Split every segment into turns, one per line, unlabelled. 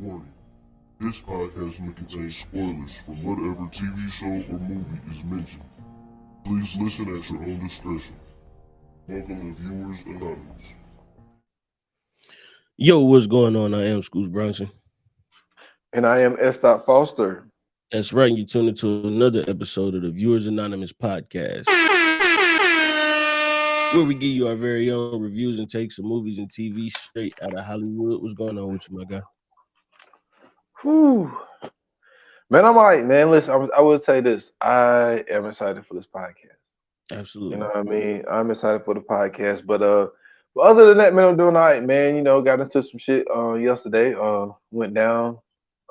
Warning. This podcast may contain spoilers from whatever TV show or movie is mentioned. Please listen at your own discretion. Welcome to Viewers Anonymous.
Yo, what's going on? I am Scoots Bronson.
And I am S. Foster.
That's right. You tuned into another episode of the Viewers Anonymous podcast, where we give you our very own reviews and takes of movies and TV straight out of Hollywood. What's going on with you, my guy?
Whew. Man, I'm all right, man. Listen, I would say this. I am excited for this podcast.
Absolutely.
You know what I mean? I'm excited for the podcast. But other than that, man, I'm doing all right, man. You know, got into some shit yesterday. Went down.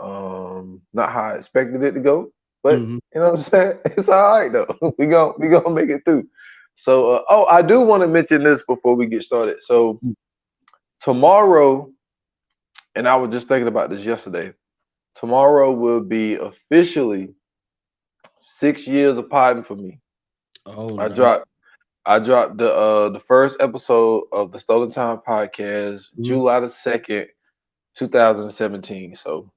Not how I expected it to go. But you know what I'm saying? It's all right though. we gonna make it through. So I do want to mention this before we get started. So tomorrow, and I was just thinking about this yesterday. Tomorrow will be officially 6 years of podding for me.
Oh,
I
nice.
dropped the first episode of the Stolen Time podcast July the 2nd, 2017. So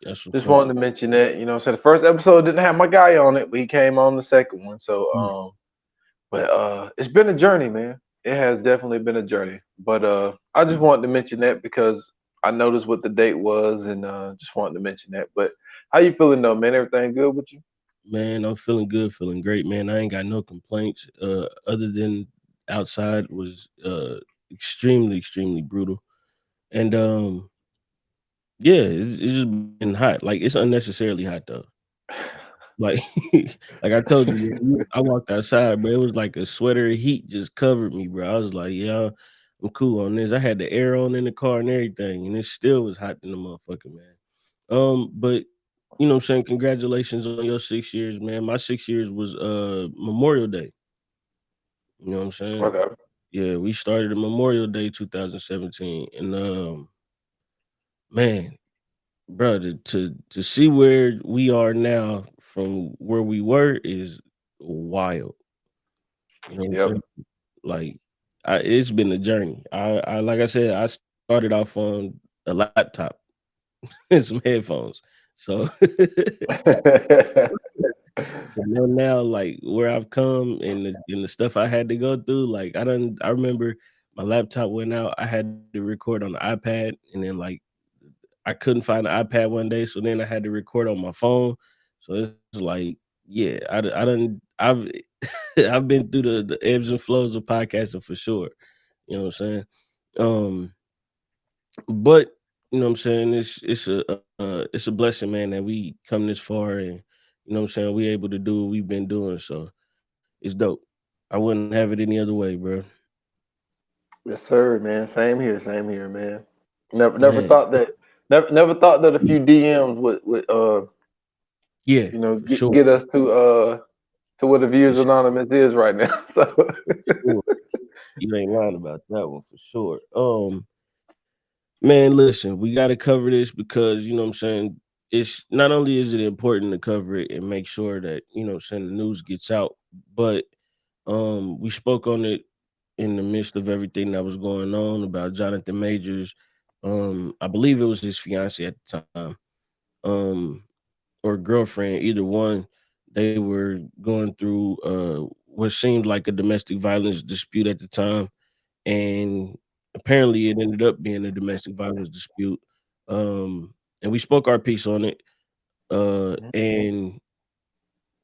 That's what's
just
up.
wanted to mention that. You know, so the first episode didn't have my guy on it, but he came on the second one. So but it's been a journey, man. It has definitely been a journey. But I just wanted to mention that because I noticed what the date was, and just wanted to mention that. But how you feeling though, man? Everything good with you?
Man, I'm feeling good, feeling great, man. I ain't got no complaints. Other than outside was extremely brutal. And yeah, it's just been hot. Like it's unnecessarily hot though. Like, like I told you, I walked outside, bro. It was like a sweater of heat just covered me, bro. I was like, yeah, I'm cool on this. I had the air on in the car and everything, and it still was hot in the motherfucker, man. But you know what I'm saying? Congratulations on your 6 years, man. My 6 years was Memorial Day. You know what I'm saying?
Okay.
Yeah, we started on Memorial Day 2017. And man, bro, to see where we are now from where we were is wild. You know what I'm
Yep.
saying? Like, it's been a journey. I like I said, I started off on a laptop and some headphones. So, so now, like where I've come and the stuff I had to go through, like I remember my laptop went out. I had to record on the iPad, and then like I couldn't find the iPad one day, so then I had to record on my phone. So it's like, yeah, I done I've I've been through the ebbs and flows of podcasting for sure. You know what I'm saying? Um, but you know what I'm saying, it's a blessing, man, that we come this far, and you know what I'm saying, we able to do what we've been doing. So it's dope. I wouldn't have it any other way, bro.
Yes, sir, man. Same here, man. Never
Man,
thought that. Never thought that a few DMs would
yeah, for sure,
get us to what the
for
Views Anonymous is right now. So
sure. You ain't lying about that one for sure. Man, listen, we got to cover this because you know what I'm saying. It's not only is it important to cover it and make sure that you know what I'm saying the news gets out, but we spoke on it in the midst of everything that was going on about Jonathan Majors. I believe it was his fiance at the time, um, or girlfriend, either one. They were going through what seemed like a domestic violence dispute at the time, and apparently it ended up being a domestic violence dispute. And we spoke our piece on it. And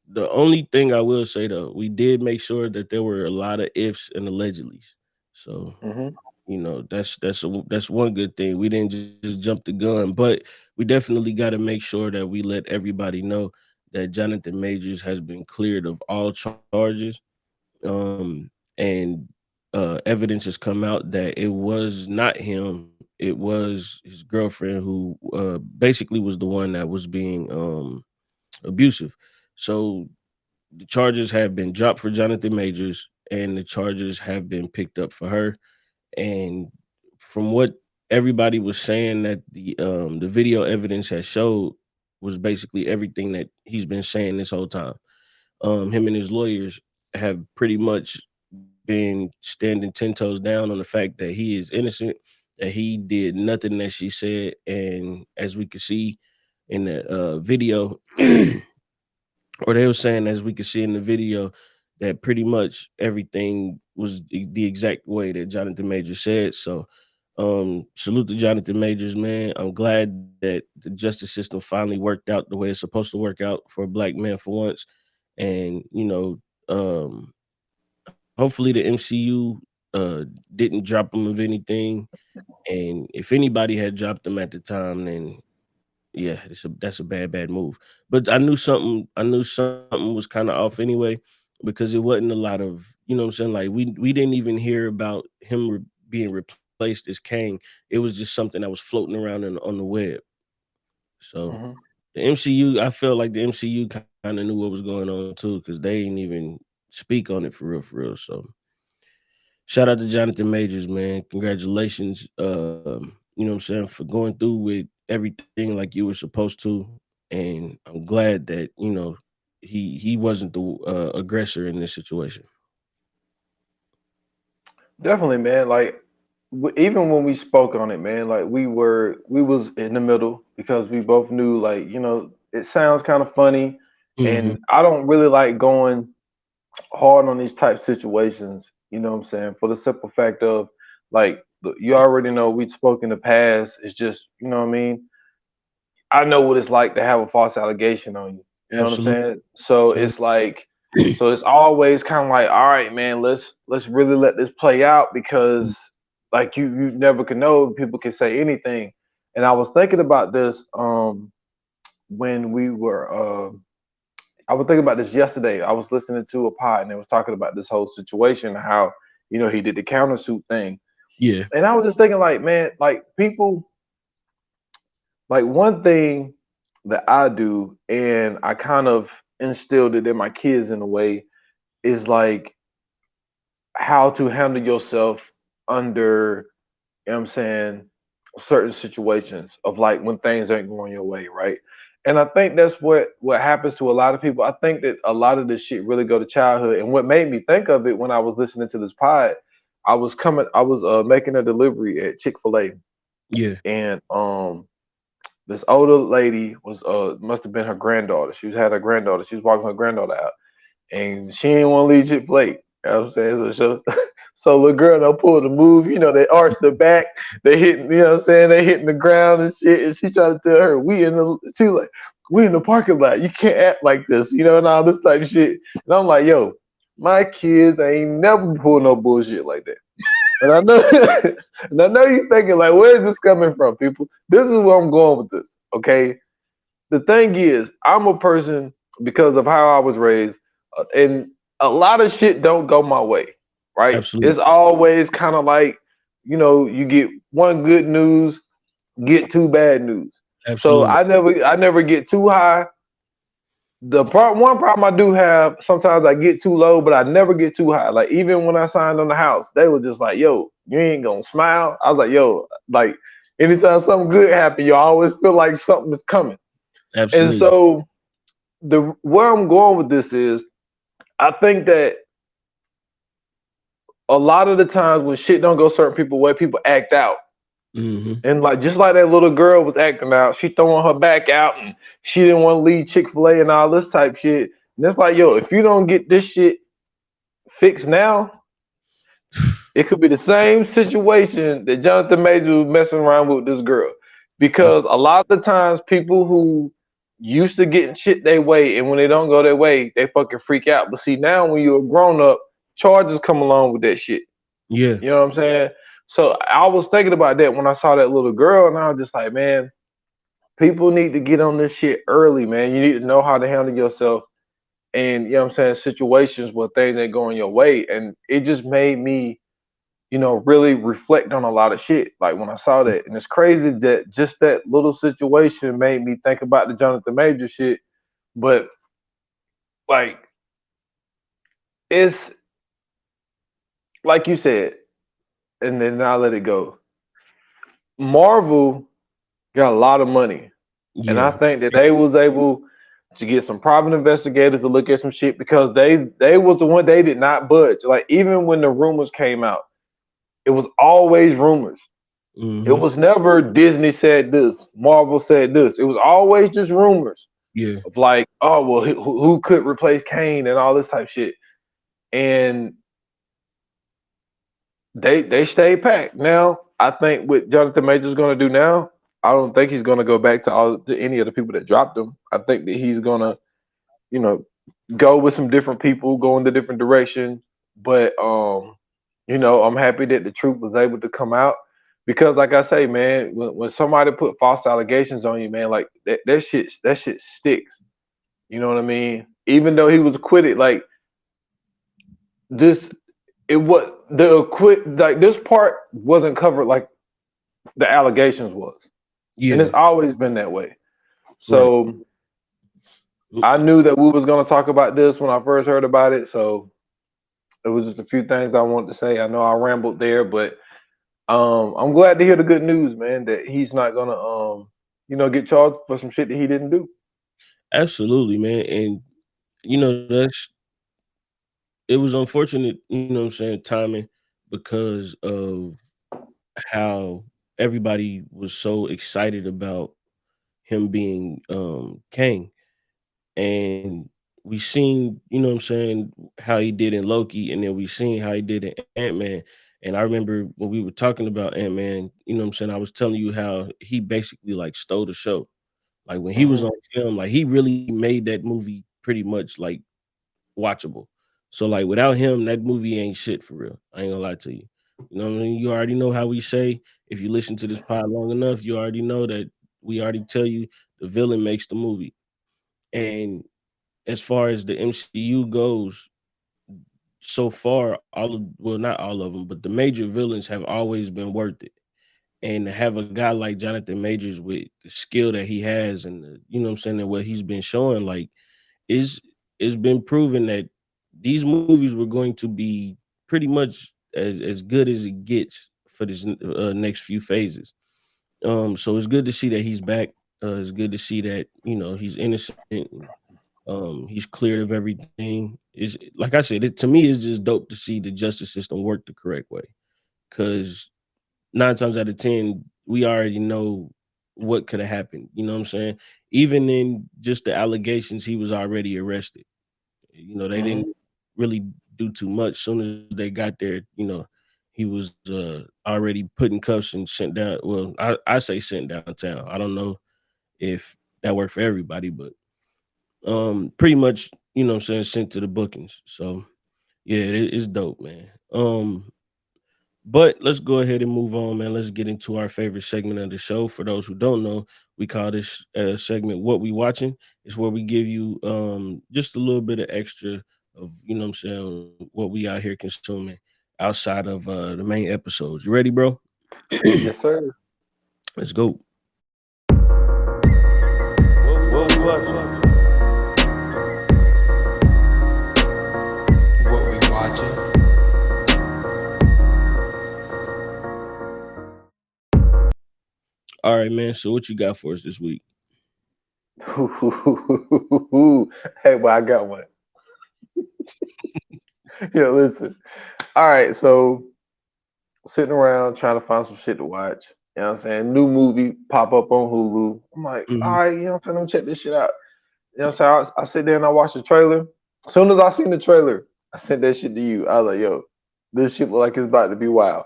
the only thing I will say though, we did make sure that there were a lot of ifs and allegedlys. So
hmm
you know that's one good thing. We didn't just jump the gun, but we definitely got to make sure that we let everybody know that Jonathan Majors has been cleared of all charges. And evidence has come out that it was not him. It was his girlfriend who basically was the one that was being abusive. So the charges have been dropped for Jonathan Majors, and the charges have been picked up for her. And from what everybody was saying, that the video evidence has showed was basically everything that he's been saying this whole time. Him and his lawyers have pretty much been standing 10 toes down on the fact that he is innocent, that he did nothing that she said, and as we could see in the video, or they were saying as we could see in the video that pretty much everything was the exact way that Jonathan Majors said. So salute to Jonathan Majors, man. I'm glad that the justice system finally worked out the way it's supposed to work out for a black man for once. And hopefully the MCU didn't drop him of anything. And if anybody had dropped him at the time, then yeah, that's a bad move. But I knew something was kind of off anyway, because it wasn't a lot of, what I'm saying, like we didn't even hear about him being replaced as Kang. It was just something that was floating around on the web. So
Mhm.
the MCU, I felt like the MCU kind of knew what was going on too, because they ain't even speak on it for real, for real. So shout out to Jonathan Majors, man. Congratulations. You know what I'm saying, for going through with everything like you were supposed to. And I'm glad that, he wasn't the aggressor in this situation.
Definitely, man. Like even when we spoke on it, man, like we was in the middle because we both knew, like, it sounds kind of funny,
Hmm.
and I don't really like going hard on these type situations. You know what I'm saying? For the simple fact of, like, you already know we'd spoke in the past. It's just, you know what I mean. I know what it's like to have a false allegation on you. You know what I'm
Absolutely.
saying? So
Same.
it's like, so it's always kind of like, all right, man, let's really let this play out, because like you never can know. People can say anything. And I was thinking about this when we were I was thinking about this yesterday. I was listening to a pod and they was talking about this whole situation, how, he did the countersuit thing.
Yeah.
And I was just thinking, like, man, like people, like, one thing that I do, and I kind of instilled it in my kids in a way, is like how to handle yourself under, you know what I'm saying, certain situations of, like, when things ain't going your way, right? And I think that's what happens to a lot of people. I think that a lot of this shit really go to childhood. And what made me think of it when I was listening to this pod, I was making a delivery at Chick-fil-A,
Yeah.
and this older lady was must have been her granddaughter. She had her granddaughter. She was walking her granddaughter out, and she didn't want to leave Chick Fil A. You know what I'm saying? So little girl, they pulled the move. They arched the back. They hitting. You know what I'm saying? They hitting the ground and shit. And she tried to tell her, She was like, we in the parking lot. You can't act like this. And all this type of shit. And I'm like, yo, my kids ain't never pulled no bullshit like that. And I know, and I know you're thinking, like, where is this coming from, people? This is where I'm going with this. Okay. The thing is, I'm a person, because of how I was raised, and a lot of shit don't go my way, right? It's
Absolutely.
always kind of like, you get one good news, get two bad news. So
Absolutely.
I never get too high. One problem I do have, sometimes I get too low, but I never get too high. Like, even when I signed on the house, they were just like, "Yo, you ain't gonna smile." I was like, "Yo, like, anytime something good happens, you always feel like something is coming." And
Absolutely.
so the where I'm going with this is, I think that a lot of the times when shit don't go certain people way, people act out.
Hmm.
And like, just like that little girl was acting out, she throwing her back out, and she didn't want to leave Chick-fil-A and all this type shit. And it's like, yo, if you don't get this shit fixed now, it could be the same situation that Jonathan Major was messing around with this girl. Because a lot of the times people who used to getting shit their way, and when they don't go their way, they fucking freak out. But see, now when you're a grown up, charges come along with that shit.
Yeah.
You know what I'm saying? So I was thinking about that when I saw that little girl, and I was just like, man, people need to get on this shit early, man. You need to know how to handle yourself, and, you know what I'm saying, situations where things ain't going your way. And it just made me, really reflect on a lot of shit. Like, when I saw that, and it's crazy that just that little situation made me think about the Jonathan Major shit. But, like, it's like you said, and then I let it go. Marvel got a lot of money, and I
Yeah.
think that they was able to get some private investigators to look at some shit, because they was the one, they did not budge. Like, even when the rumors came out, it was always rumors. It
Mm-hmm.
was never Disney said this, Marvel said this. It was always just rumors
Yeah.
of like, oh well, who could replace Kane and all this type shit. And they stayed packed. Now I think what Jonathan Major's going to do now, I don't think he's going to go back to any of the people that dropped him. I think that he's going to, you know, go with some different people, go in the different direction. But I'm happy that the truth was able to come out because, like I say, man, when somebody put false allegations on you, man, like that shit sticks. You know what I mean? Even though he was acquitted, like this, it was the acquit like this part wasn't covered like the allegations was, and
Yeah.
it's always been that way.
Right.
So I knew that we was gonna talk about this when I first heard about it. So it was just a few things I wanted to say. I know I rambled there, but I'm glad to hear the good news, man, that he's not gonna get charged for some shit that he didn't do.
Absolutely, man. And that's it was unfortunate, what I'm saying, timing because of how everybody was so excited about him being Kang. And we seen, what I'm saying, how he did in Loki, and then we seen how he did in Ant-Man. And I remember when we were talking about Ant-Man, what I'm saying, I was telling you how he basically like stole the show. Like when he was
Hmm.
on film, like he really made that movie pretty much like watchable. So like without him, that movie ain't shit for real. I ain't gonna lie to you. You know what I mean? You already know how we say. If you listen to this pod long enough, you already know that we already tell you the villain makes the movie. And as far as the MCU goes, so far, not all of them, but the major villains have always been worth it. And to have a guy like Jonathan Majors with the skill that he has and what I'm saying, and what he's been showing, like is it's been proven that these movies were going to be pretty much as good as it gets for this next few phases. So it's good to see that he's back. It's good to see that he's innocent. And, he's cleared of everything. Is like I said, to me, it's just dope to see the justice system work the correct way. Because 9 times out of 10, we already know what could have happened. You know what I'm saying? Even in just the allegations, he was already arrested. They
Hmm.
didn't really do too much. Soon as they got there, he was already put in cuffs and sent down. Well, I say sent downtown. I don't know if that worked for everybody, but pretty much, what I'm saying, sent to the bookings. So yeah, it's dope, man. But let's go ahead and move on, man. Let's get into our favorite segment of the show. For those who don't know, we call this segment "What We Watching." It's where we give you just a little bit of extra of what I'm saying, what we out here consuming outside of the main episodes. You ready, bro?
Yes, sir.
Let's go.
What we watching?
What we watching?
All right, man. So what you got for us this week?
Hey, well, I got one. Yeah, listen. All right, so sitting around trying to find some shit to watch. You know what I'm saying? New movie pop up on Hulu. I'm like, all
Mhm.
right, you know what I'm saying? Let me check this shit out. You know what I'm saying? I sit there and I watch the trailer. As soon as I seen the trailer, I sent that shit to you. I was like, yo, this shit look like it's about to be wild.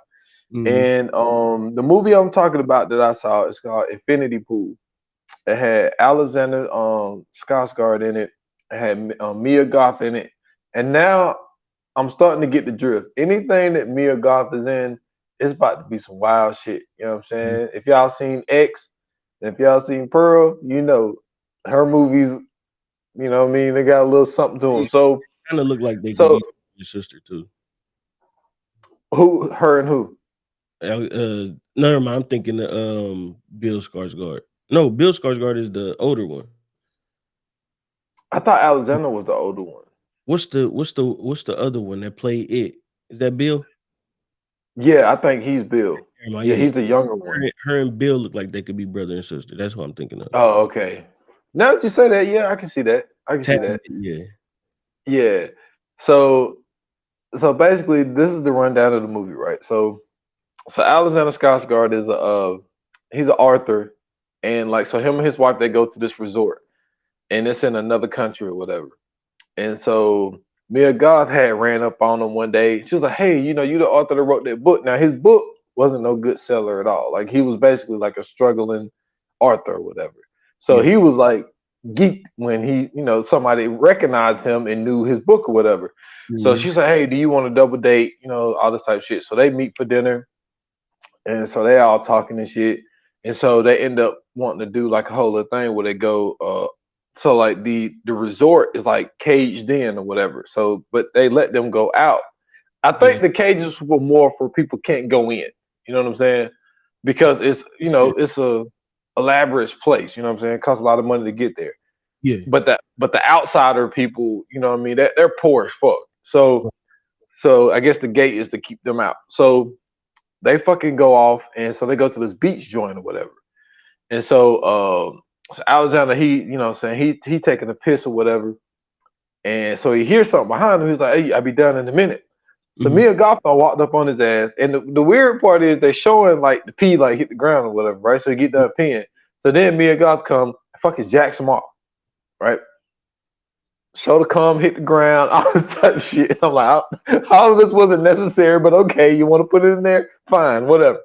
Mhm.
And the movie I'm talking about that I saw is called Infinity Pool. It had Alexander Skarsgård in it. It had Mia Goth in it. And now I'm starting to get the drift. Anything that Mia Goth is in, it's about to be some wild shit. You know what I'm
Mhm.
saying? If y'all seen X, and if y'all seen Pearl, her movies. You know what I mean? They got a little something to
Yeah,
them. So,
kind of look like they could
so
be your sister too.
who, her, and who?
Never mind. I'm thinking of Bill Skarsgård. No, Bill Skarsgård is the older one.
I thought Alexander was the older one.
What's the other one that played it? Is that Bill?
Yeah, I think he's Bill.
Never mind,
Yeah,
yeah.
he's the younger one.
Her and Bill look like they could be brother and sister. That's what I'm thinking of.
Oh, okay. Now that you say that, yeah, I can see that. I can see
Tad
that.
bit, yeah.
Yeah. So, so basically, this is the rundown of the movie, right? So, So Alexander Skarsgård is he's an author, and like so him and his wife they go to this resort, and it's in another country or whatever. And so Mia Goth had ran up on him one day. She was like, "Hey, you the author that wrote that book." Now his book wasn't no good seller at all. Like he was basically like a struggling author or whatever. So
Yeah.
he was like geeked when somebody recognized him and knew his book or whatever. So
Mhm.
she's like, "Hey, do you want to double date?" All this type of shit. So they meet for dinner, and so they all talking and shit. And so they end up wanting to do like a whole other thing where they go so like the resort is like caged in or whatever. So but they let them go out. I
Yeah.
think the cages were more for people can't go in. You know what I'm saying? Because it's a elaborate place, you know what I'm saying? It costs a lot of money to get there.
Yeah.
But the outsider people, you know what I mean, they're poor as fuck. So I guess the gate is to keep them out. So they fucking go off, and so they go to this beach joint or whatever. And so Alexander, what I'm saying, he taking a piss or whatever, and so he hears something behind him. He's like, "Hey, I'll be done in a minute." So
Mhm.
Mia Goth walked up on his ass, and the weird part is they showing like the pee like hit the ground or whatever, right? So he get done peeing. So then Mia Goth come, fucking jacks him off, right? Shoulder come, hit the ground, all this type of shit. I'm like, all of this wasn't necessary, but okay, you want to put it in there? Fine, whatever.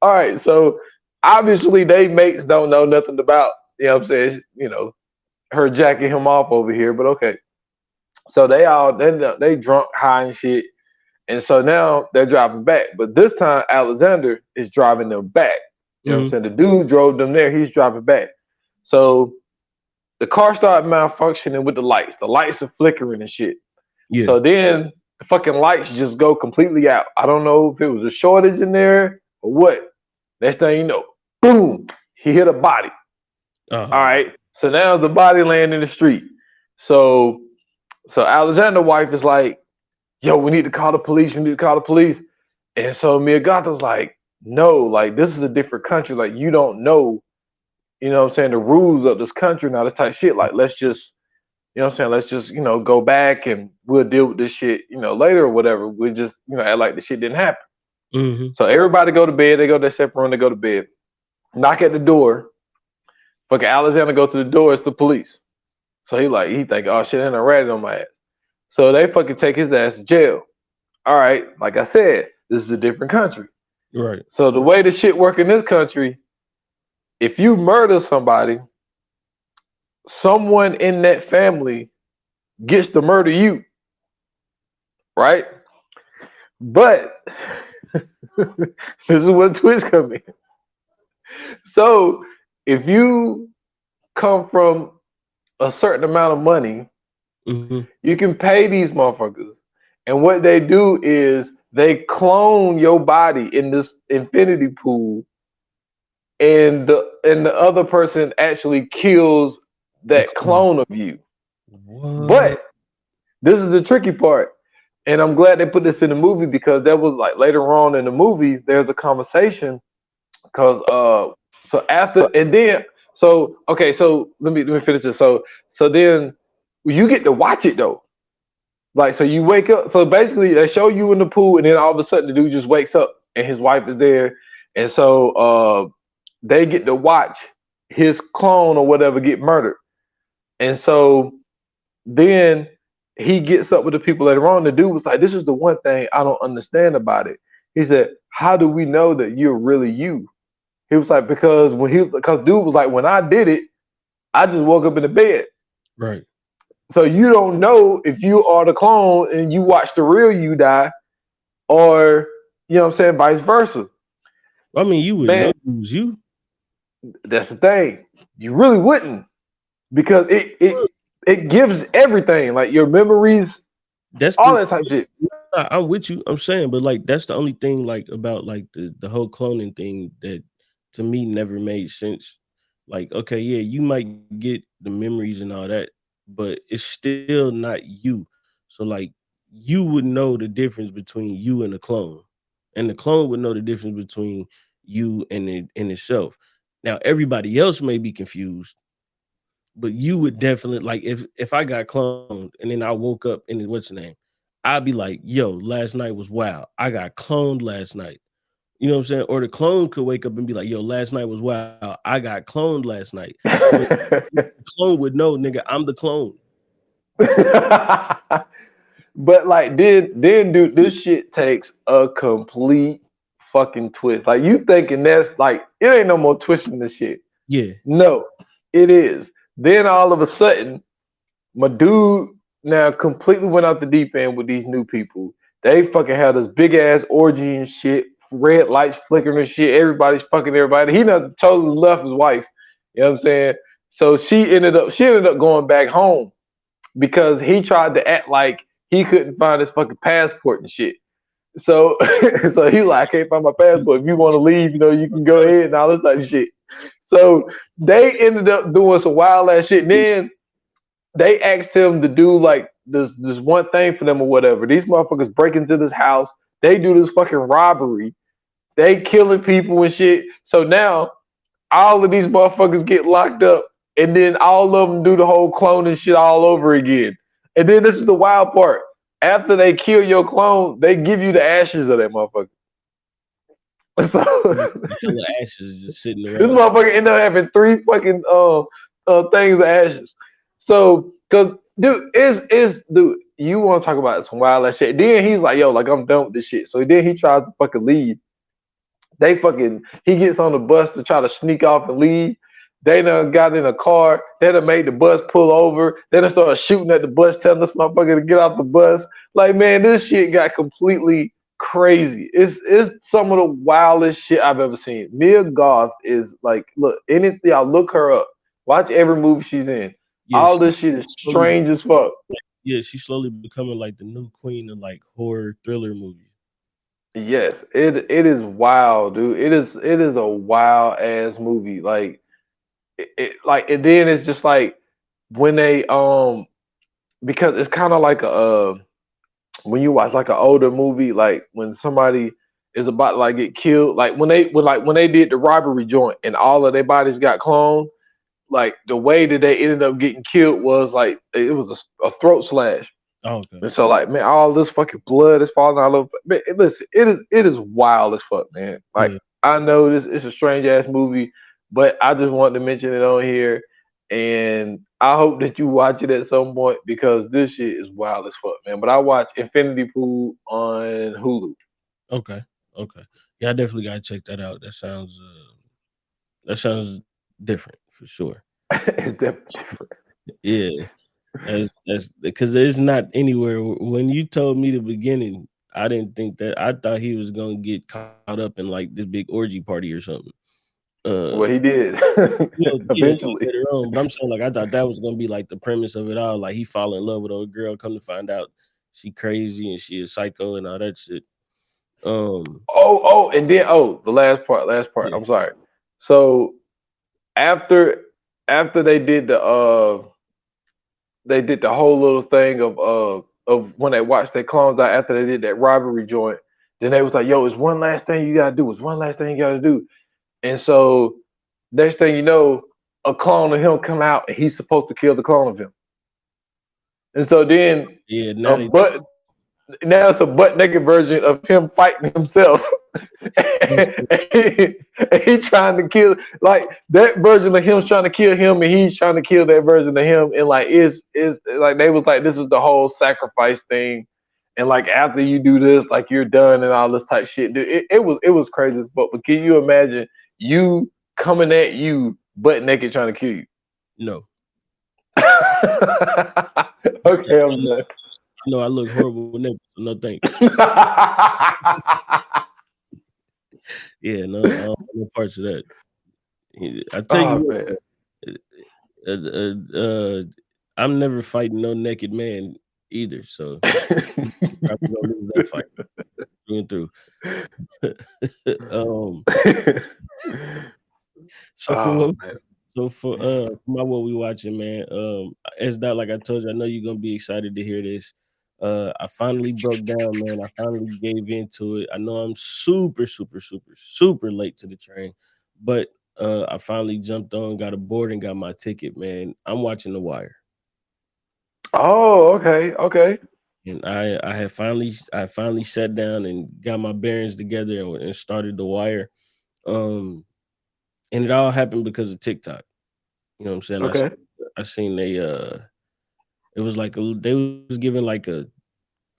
All right, so obviously they mates don't know nothing about, what I'm saying, her jacking him off over here, but okay. So they drunk, high and shit. And so now they're driving back. But this time Alexander is driving them back. You know what I'm
Mhm.
saying? The dude drove them there, he's driving back. So the car started malfunctioning with the lights. The lights are flickering and shit.
Yeah.
So then the fucking lights just go completely out. I don't know if it was a shortage in there or what. Next thing you know, boom, he hit a body. All
Oh.
right. So now the body laying in the street. So Alexander's wife is like, "Yo, we need to call the police. We need to call the police." And so Mia Gotha's like, "No, like this is a different country. Like you don't know, what I'm saying, the rules of this country and all this type of shit. Like let's just, what I'm saying, let's just, go back and we'll deal with this shit, later or whatever. We just, act like the shit didn't happen."
Mhm.
So everybody go to bed. They go to their separate room. They go to bed. Knock at the door. Fucking Alexander go to the door. It's the police. So he think, "Oh shit, ain't a rat on my ass." So they fucking take his ass to jail. All right, like I said, this is a different country.
Right.
So the way the shit work in this country, if you murder somebody, someone in that family gets to murder you, right? But this is where twist come in. So if you come from a certain amount of money,
Mhm.
you can pay these motherfuckers. And what they do is they clone your body in this infinity pool, and the other person actually kills
The
that
clone.
clone of you.
What?
But this is the tricky part, and I'm glad they put this in the movie because there was like later on in the movie there's a conversation because so after and then so okay so let me finish this so then you get to watch it though. Like, so you wake up. So basically, they show you in the pool, and then all of a sudden, the dude just wakes up, and his wife is there, and so they get to watch his clone or whatever get murdered, and so then he gets up with the people later on. The dude was like, "This is the one thing I don't understand about it." He said, "How do we know that you're really you?" He was like, because dude was like, "When I did it, I just woke up in the bed."
Right.
So you don't know if you are the clone and you watch the real you die, or what I'm saying, vice versa.
I mean, you would know
Man,
it was you.
that's the thing. You really wouldn't because it gives everything like your memories,
That's
all
the.
that type of shit.
I'm with you. I'm saying, but like that's the only thing like about like the whole cloning thing that to me never made sense. Like, okay, yeah, you might get the memories and all that, but it's still not you. So like you would know the difference between you and the clone. And the clone would know the difference between you and it and itself. Now everybody else may be confused, but you would definitely like if I got cloned and then I woke up and what's the name? I'd be like, yo, last night was wild. I got cloned last night. You know what I'm saying? Or the clone could wake up and be like, "Yo, last night was wild. I got cloned last night." But the clone would know, nigga, I'm the clone.
But like then dude, this shit takes a complete fucking twist. Like you thinking that's like it ain't no more twisting this shit.
Yeah,
No, it is. Then all of a sudden, my dude now completely went out the deep end with these new people. They fucking had this big ass orgy and shit, red lights flickering and shit. Everybody's fucking everybody. He done totally left his wife. You know what I'm saying? So she ended up going back home because he tried to act like he couldn't find his fucking passport and shit. So so he like, I can't find my passport. If you want to leave, you can go ahead and all this type of shit. So they ended up doing some wild ass shit. Then they asked him to do like this one thing for them or whatever. These motherfuckers break into this house. They do this fucking robbery. They killing people and shit. So now all of these motherfuckers get locked up, and then all of them do the whole cloning shit all over again. And then this is the wild part. After they kill your clone, they give you the ashes of that motherfucker. So
hella ashes just sitting
this
around.
motherfucker ended up having three fucking things of ashes. So, cause dude, you want to talk about some wild ass shit? Then he's like, yo, like I'm done with this shit. So then he tries to fucking leave. He gets on the bus to try to sneak off and leave. They done got in a car. They done made the bus pull over. They done started shooting at the bus, telling this motherfucker to get off the bus. Like, man, this shit got completely crazy. It's some of the wildest shit I've ever seen. Mia Goth is like, look, anything, y'all look her up. Watch every movie she's in.
Yeah,
All this shit is strange as fuck.
Yeah, she's slowly becoming like the new queen of like horror thriller movies.
Yes, it is wild, dude. It is a wild ass movie. Like like and then it's just like when they because it's kind of like a when you watch like an older movie, like when somebody is about to like get killed, like when they did the robbery joint and all of their bodies got cloned, like the way that they ended up getting killed was like it was a throat slash.
Oh, okay.
And so like man, all this fucking blood is falling all over. Man, listen, it is wild as fuck, man. Like
Yeah.
I know this it's a strange ass movie, but I just wanted to mention it on here, and I hope that you watch it at some point because this shit is wild as fuck, man. But I watch Infinity Pool on Hulu.
Okay. Okay. Yeah, I definitely gotta check that out. That sounds different for sure.
It's definitely different.
Yeah. That's because there's not anywhere when you told me the beginning, I didn't think that I thought he was gonna get caught up in like this big orgy party or something.
Well, he did eventually.
Later on, but I'm saying like I thought that was gonna be like the premise of it all. Like he fall in love with old girl, come to find out she crazy and she a psycho and all that shit.
And then the last part, last part.
Yeah,
I'm sorry. So after after they did the whole little thing of when they watched their clones out after they did that robbery joint. Then they was like, "Yo, it's one last thing you gotta do. It's one last thing you gotta do." And so next thing you know, a clone of him come out, and he's supposed to kill the clone of him. And so then
yeah.
a
Now they
butt now it's a butt naked version of him fighting himself. And he trying to kill like that version of him trying to kill him, and he's trying to kill that version of him, and like is like they was like this is the whole sacrifice thing, and like after you do this, like you're done and all this type shit. Dude, it was crazy as fuck. But can you imagine you coming at you butt naked trying to kill you?
no.
Okay, I'm done.
No, I look horrible with nipples. So no thanks. Yeah, no, I don't want no parts of that. I tell
Oh
you
man.
what, I'm never fighting no naked man either. So probably gonna lose that fight through and through. um, so for
Oh
what
man.
for my what we watching, man. As that like I told you, I know you're gonna be excited to hear this. I finally broke down, man. I finally gave into it. I know I'm super, super, super, super late to the train, but I finally jumped on, got aboard, and got my ticket, man. I'm watching The Wire.
Oh, okay, okay.
And I finally sat down and got my bearings together and started The Wire. Um, and it all happened because of TikTok. You know what I'm saying?
Okay.
I seen it was like they was giving like a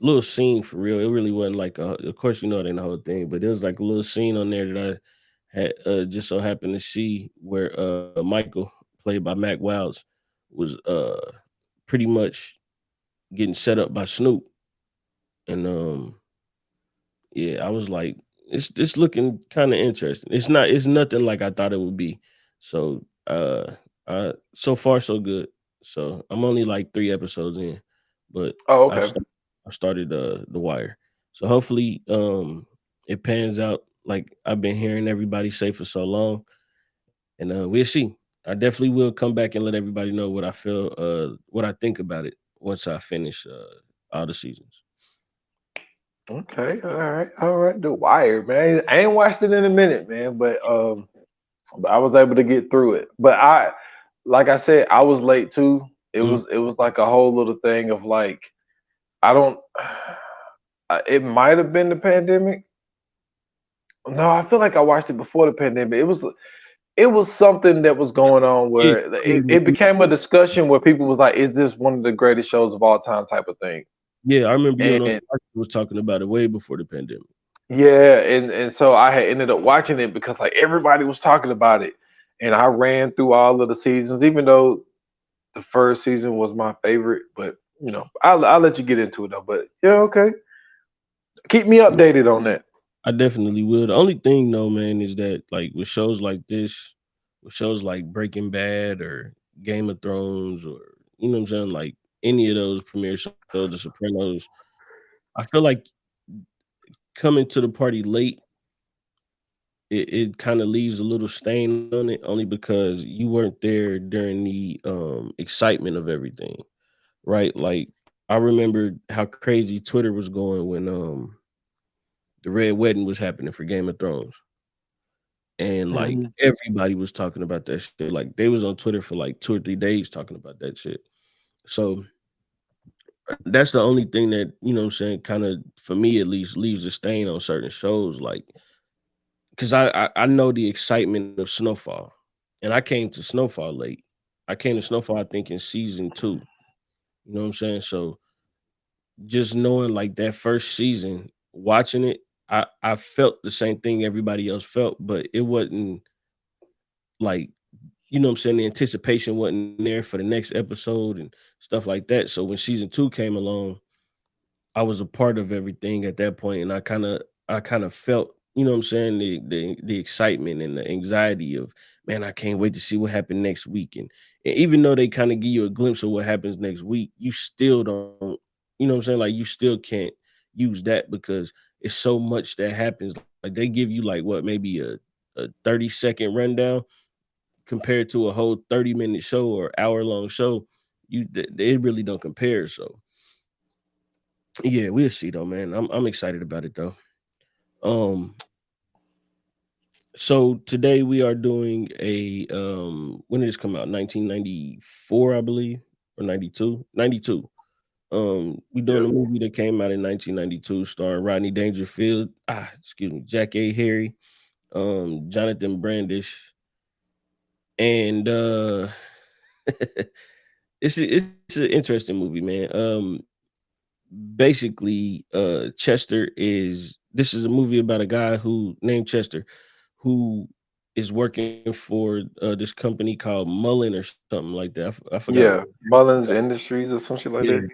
little scene for real. It really wasn't like of course it ain't the whole thing, but there was like a little scene on there that I had just so happened to see where Michael, played by Mac Wilds, was pretty much getting set up by Snoop. And yeah, I was like, it's looking kind of interesting. It's nothing like I thought it would be. So so far so good. So I'm only like 3 episodes in, but
Oh,
I've
okay.
st- I started The Wire. So hopefully it pans out like I've been hearing everybody say for so long. And we'll see. I definitely will come back and let everybody know what I feel, what I think about it once I finish all the seasons.
Okay. All right. All right. The Wire, man. I ain't watched it in a minute, man, but I was able to get through it. But like I said, I was late too. It was like a whole little thing of like I don't. It might have been the pandemic. No, I feel like I watched it before the pandemic. It was something that was going on
Yeah,
where
I remember
it became a discussion where people was like, "Is this one of the greatest shows of all time?" type of thing.
Yeah, I remember you and Uncle
And
Arthur was talking about it way before the pandemic.
yeah, and so I had ended up watching it because like everybody was talking about it, and I ran through all of the seasons, even though the first season was my favorite. But I'll let you get into it though. But yeah, okay, keep me
Yeah,
updated on that.
I definitely will. The only thing though, man, is that like with shows like this, with shows like Breaking Bad or Game of Thrones or you know what I'm saying, like any of those premiere shows, The Sopranos, I feel like coming to the party late, it kind of leaves a little stain on it, only because you weren't there during the excitement of everything, right? Like I remember how crazy Twitter was going when the red wedding was happening for Game of Thrones. And like
Mhm.
everybody was talking about that shit. Like they was on Twitter for like 2 or 3 days talking about that shit. So that's the only thing that, you know what I'm saying, kind of for me at least leaves a stain on certain shows. Like because I know the excitement of Snowfall. And I came to Snowfall late. I came to Snowfall, I think, in season 2. You know what I'm saying? So just knowing like that first season, watching it, I felt the same thing everybody else felt, but it wasn't like, you know what I'm saying, the anticipation wasn't there for the next episode and stuff like that. So when season 2 came along, I was a part of everything at that point, and I kind of felt, you know what I'm saying, the excitement and the anxiety of, man, I can't wait to see what happened next week. And even though they kind of give you a glimpse of what happens next week, you still don't, you know what I'm saying, like you still can't use that because it's so much that happens. Like they give you like what, maybe a 30-second rundown compared to a whole 30-minute show or hour-long show. They really don't compare. So yeah, we'll see though, man. I'm excited about it though. Um, so today we are doing a when did this come out? 1994, I believe, or 92? 92. We doing a
Yep.
movie that came out in 1992 starring Rodney Dangerfield, excuse me, Jakee Harry, Jonathan Brandish, and it's an interesting movie, man. Basically, Chester is this is a movie about a guy who named Chester who is working for this company called Mullen or something like that. I forgot what
Yeah, Mullins
co-
Industries or some shit like
yeah.
that.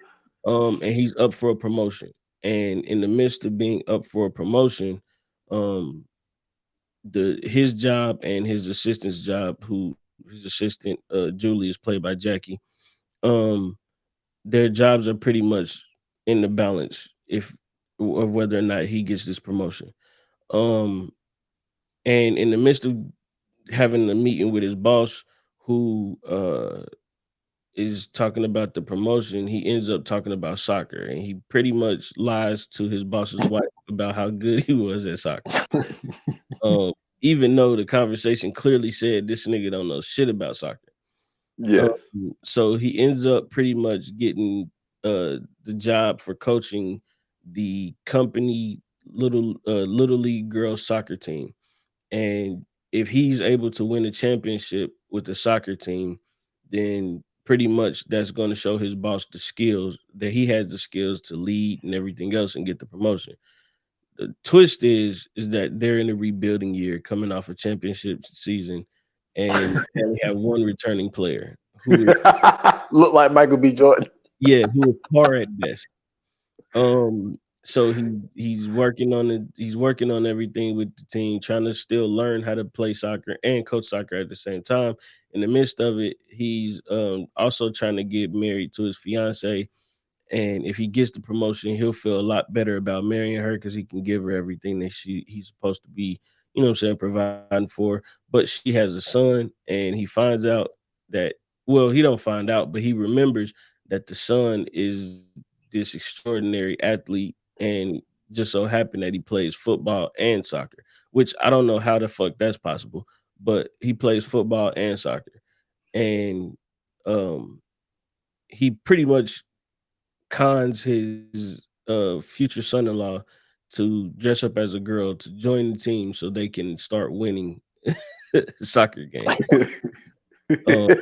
And he's up for a promotion. And in the midst of being up for a promotion, um, the his job and his assistant's job, who his assistant Julie is played by Jakee, um, their jobs are pretty much in the balance if of whether or not he gets this promotion. Um, and in the midst of having a meeting with his boss, who is talking about the promotion, he ends up talking about soccer, and he pretty much lies to his boss's wife about how good he was at soccer. Um, Even though the conversation clearly said this nigga don't know shit about soccer.
Yes.
So he ends up pretty much getting the job for coaching the company little league girls soccer team. And if he's able to win a championship with the soccer team, then pretty much that's going to show his boss the skills that he has the skills to lead and everything else and get the promotion. The twist is that they're in a rebuilding year coming off a championship season and only have one returning player who is
Look like Michael B. Jordan.
yeah, who is par at best. So he's working on everything with the team, trying to still learn how to play soccer and coach soccer at the same time. In the midst of it, he's also trying to get married to his fiance, and if he gets the promotion, he'll feel a lot better about marrying her because he can give her everything that he's supposed to be, providing for. But she has a son, and he finds out that well, he don't find out, but he remembers that the son is this extraordinary athlete, and just so happened that he plays football and soccer, which I don't know how the fuck that's possible, but he plays football and soccer, and he pretty much cons his future son-in-law to dress up as a girl to join the team so they can start winning soccer games. Um,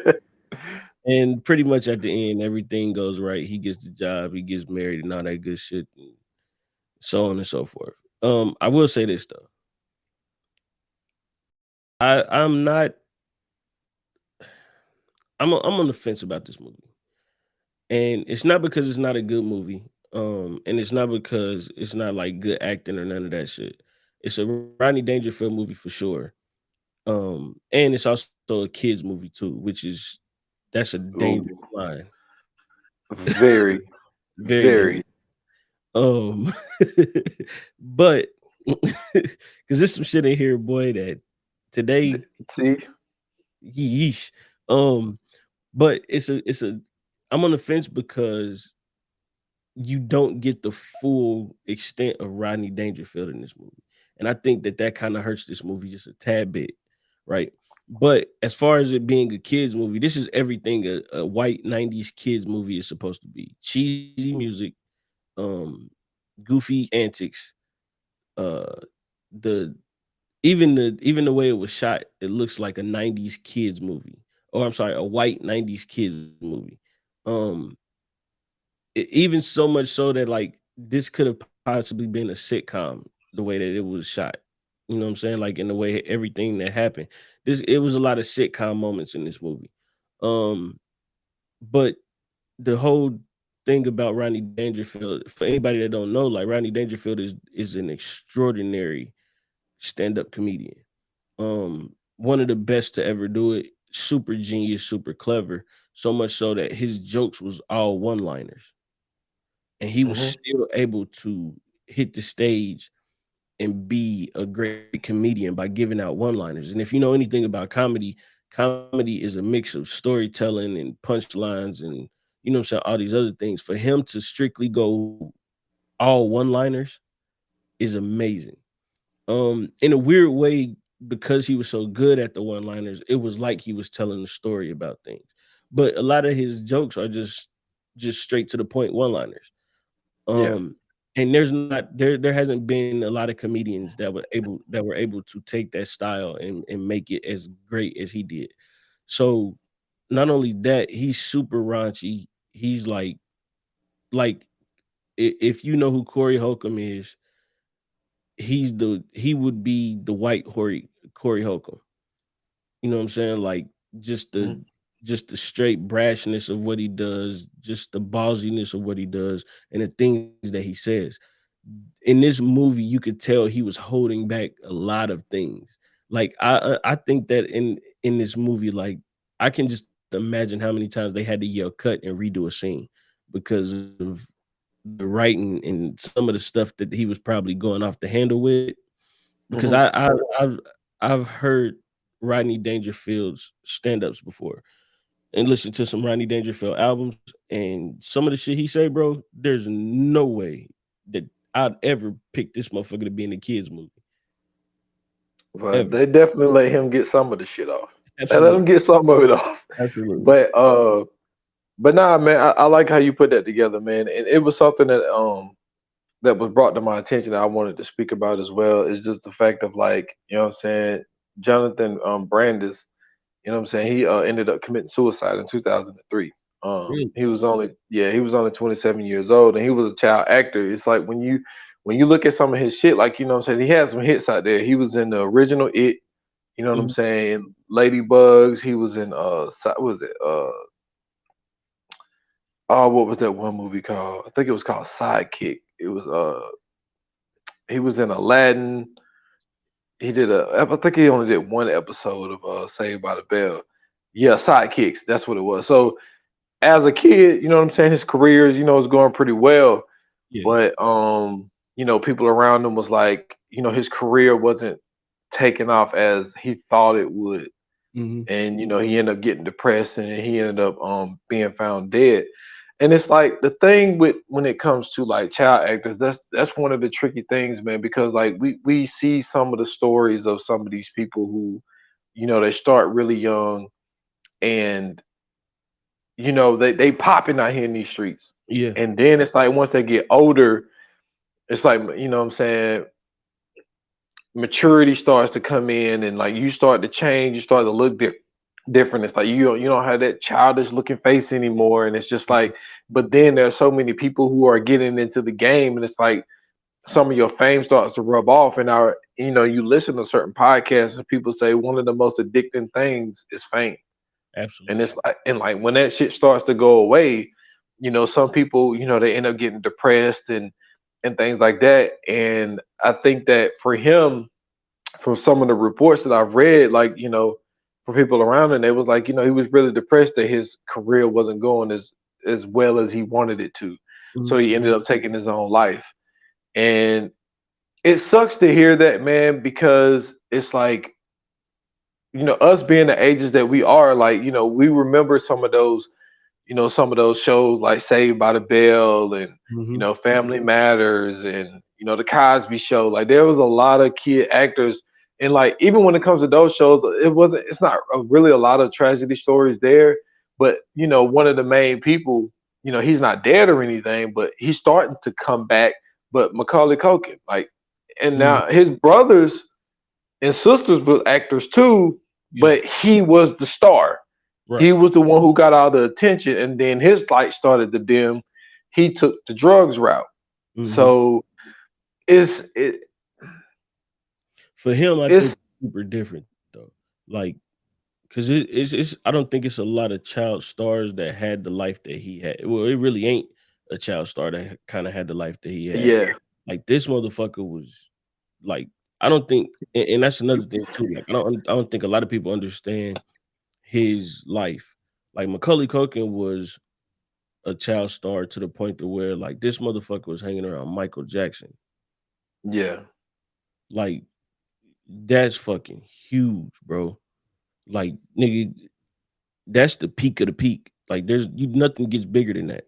and pretty much at the end, everything goes right. He gets the job, he gets married, and all that good shit, and so on and so forth. I will say this though, I'm not. I'm on the fence about this movie, and it's not because it's not a good movie, and it's not because it's not like good acting or none of that shit. It's a Rodney Dangerfield movie for sure, and it's also a kids movie too, which is that's a
Ooh,
dangerous line,
very,
very
very.
dangerous. Um, but because there's some shit in here, boy, that today,
See,
yeesh. Um, but it's a I'm on the fence because you don't get the full extent of Rodney Dangerfield in this movie, and I think that kind of hurts this movie just a tad bit, right? But as far as it being a kids movie, this is everything a white '90s kids movie is supposed to be: cheesy music, um, goofy antics, uh, the even the way it was shot, it looks like a '90s kids movie, or I'm sorry, a white '90s kids movie. Um, even so much so that like this could have possibly been a sitcom the way that it was shot. You know what I'm saying? Like in the way everything that happened. This it was a lot of sitcom moments in this movie. Um, but the whole thing about Rodney Dangerfield, for anybody that don't know, like Rodney Dangerfield is an extraordinary stand-up comedian. One of the best to ever do it, super genius, super clever, so much so that his jokes was all one-liners, and he was
hmm
still able to hit the stage and be a great comedian by giving out one-liners. And if you know anything about comedy, comedy is a mix of storytelling and punchlines and you know what I'm saying, all these other things. For him to strictly go all one-liners is amazing. In a weird way, because he was so good at the one-liners, it was like he was telling a story about things. But a lot of his jokes are just straight to the point one-liners.
Yeah.
Um, and there hasn't been a lot of comedians that were able to take that style and make it as great as he did. So not only that, he's super raunchy. He's like if you know who Corey Holcomb is, he would be the white Corey Holcomb. You know what I'm saying? Like just the
hmm
just the straight brashness of what he does, just the ballsiness of what he does, and the things that he says. In this movie, you could tell he was holding back a lot of things. Like I think that in this movie, like I can just imagine how many times they had to yell cut and redo a scene because of the writing and some of the stuff that he was probably going off the handle with. Because
hmm
I've I've heard Rodney Dangerfield's stand-ups before and listened to some Rodney Dangerfield albums, and some of the shit he say, bro, there's no way that I'd ever pick this motherfucker to be in a kids movie.
Well,
Ever.
they definitely let him get some of the shit off. They let him
Absolutely.
get some of it off.
Absolutely.
But But nah, man, I like how you put that together, man. And it was something that was brought to my attention that I wanted to speak about as well. Is just the fact of like, you know what I'm saying, Jonathan Brandis, you know what I'm saying, he ended up committing suicide in 2003.
Really?
He was only he was only 27 years old, and he was a child actor. It's like when you look at some of his shit, like, you know what I'm saying, he had some hits out there. He was in the original It, you know what I'm
Mhm.
saying, Ladybugs. He was in what was it oh, what was that one movie called? I think it was called Sidekick. It was he was in Aladdin. He did I think he only did one episode of Saved by the Bell. Yeah, Sidekicks. That's what it was. So as a kid, you know what I'm saying, his career is, is going pretty well,
Yeah.
but people around him was like, his career wasn't taking off as he thought it would.
Hmm.
And he ended up getting depressed, and he ended up being found dead. And it's like the thing with when it comes to like child actors, that's one of the tricky things, man, because like we see some of the stories of some of these people who, they start really young, and they popping out here in these streets.
Yeah.
And then it's like once they get older, it's like, what I'm saying, maturity starts to come in, and like you start to change, you start to look different. It's like you don't have that childish looking face anymore. And it's just like, but then there's so many people who are getting into the game, and it's like some of your fame starts to rub off. And you listen to certain podcasts, and people say one of the most addicting things is fame. And
Absolutely.
it's like, and like when that shit starts to go away, some people, they end up getting depressed and things like that. And I think that for him, from some of the reports that I've read, like, for people around him, it was like, he was really depressed that his career wasn't going as well as he wanted it to. So
Mhm.
he ended up taking his own life. And it sucks to hear that, man, because it's like, us being the ages that we are, like, we remember some of those shows like Saved by the Bell, and
Mhm.
Family Matters, and the Cosby Show. Like there was a lot of kid actors, and like even when it comes to those shows, it's not really a lot of tragedy stories there. But one of the main people, he's not dead or anything, but he's starting to come back. But Macaulay Culkin, like, and
Mhm.
now his brothers and sisters were actors too,
Yeah.
but he was the star.
Right.
He was the one who got all the attention, and then his light started to dim. He took the drugs route.
Hmm.
So it's it,
For him, I think
it's
it's super different though. Like, cause it's I don't think it's a lot of child stars that had the life that he had. Well, it really ain't a child star that kind of had the life that he had.
yeah,
Like this motherfucker was like, I don't think, and that's another thing too. Like I don't think a lot of people understand his life. Like Macaulay Culkin was a child star to the point to where like this motherfucker was hanging around Michael Jackson.
yeah.
Like that's fucking huge, bro. Like nigga, that's the peak of the peak. Like there's nothing gets bigger than that.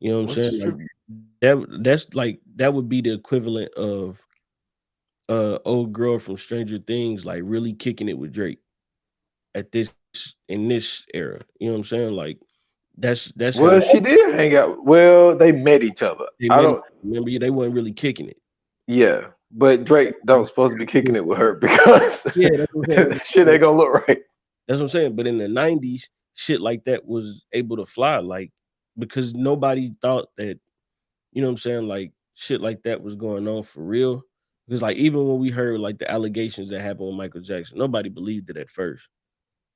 You know what I'm
Which is
saying? Like
true.
that's like that would be the equivalent of old girl from Stranger Things like really kicking it with Drake at this in this era. You know what I'm saying? Like that's how
Well, she did hang out. Well, they met each other.
they
I
met.
don't.
Remember, they weren't really kicking it.
Yeah, but Drake don't supposed to be kicking it with her because
Yeah, that's what I'm saying.
shit ain't gonna look right.
That's what I'm saying. But in the 90s, shit like that was able to fly, like because nobody thought that, you know what I'm saying, like shit like that was going on for real. Because like even when we heard like the allegations that happened with Michael Jackson, nobody believed it at first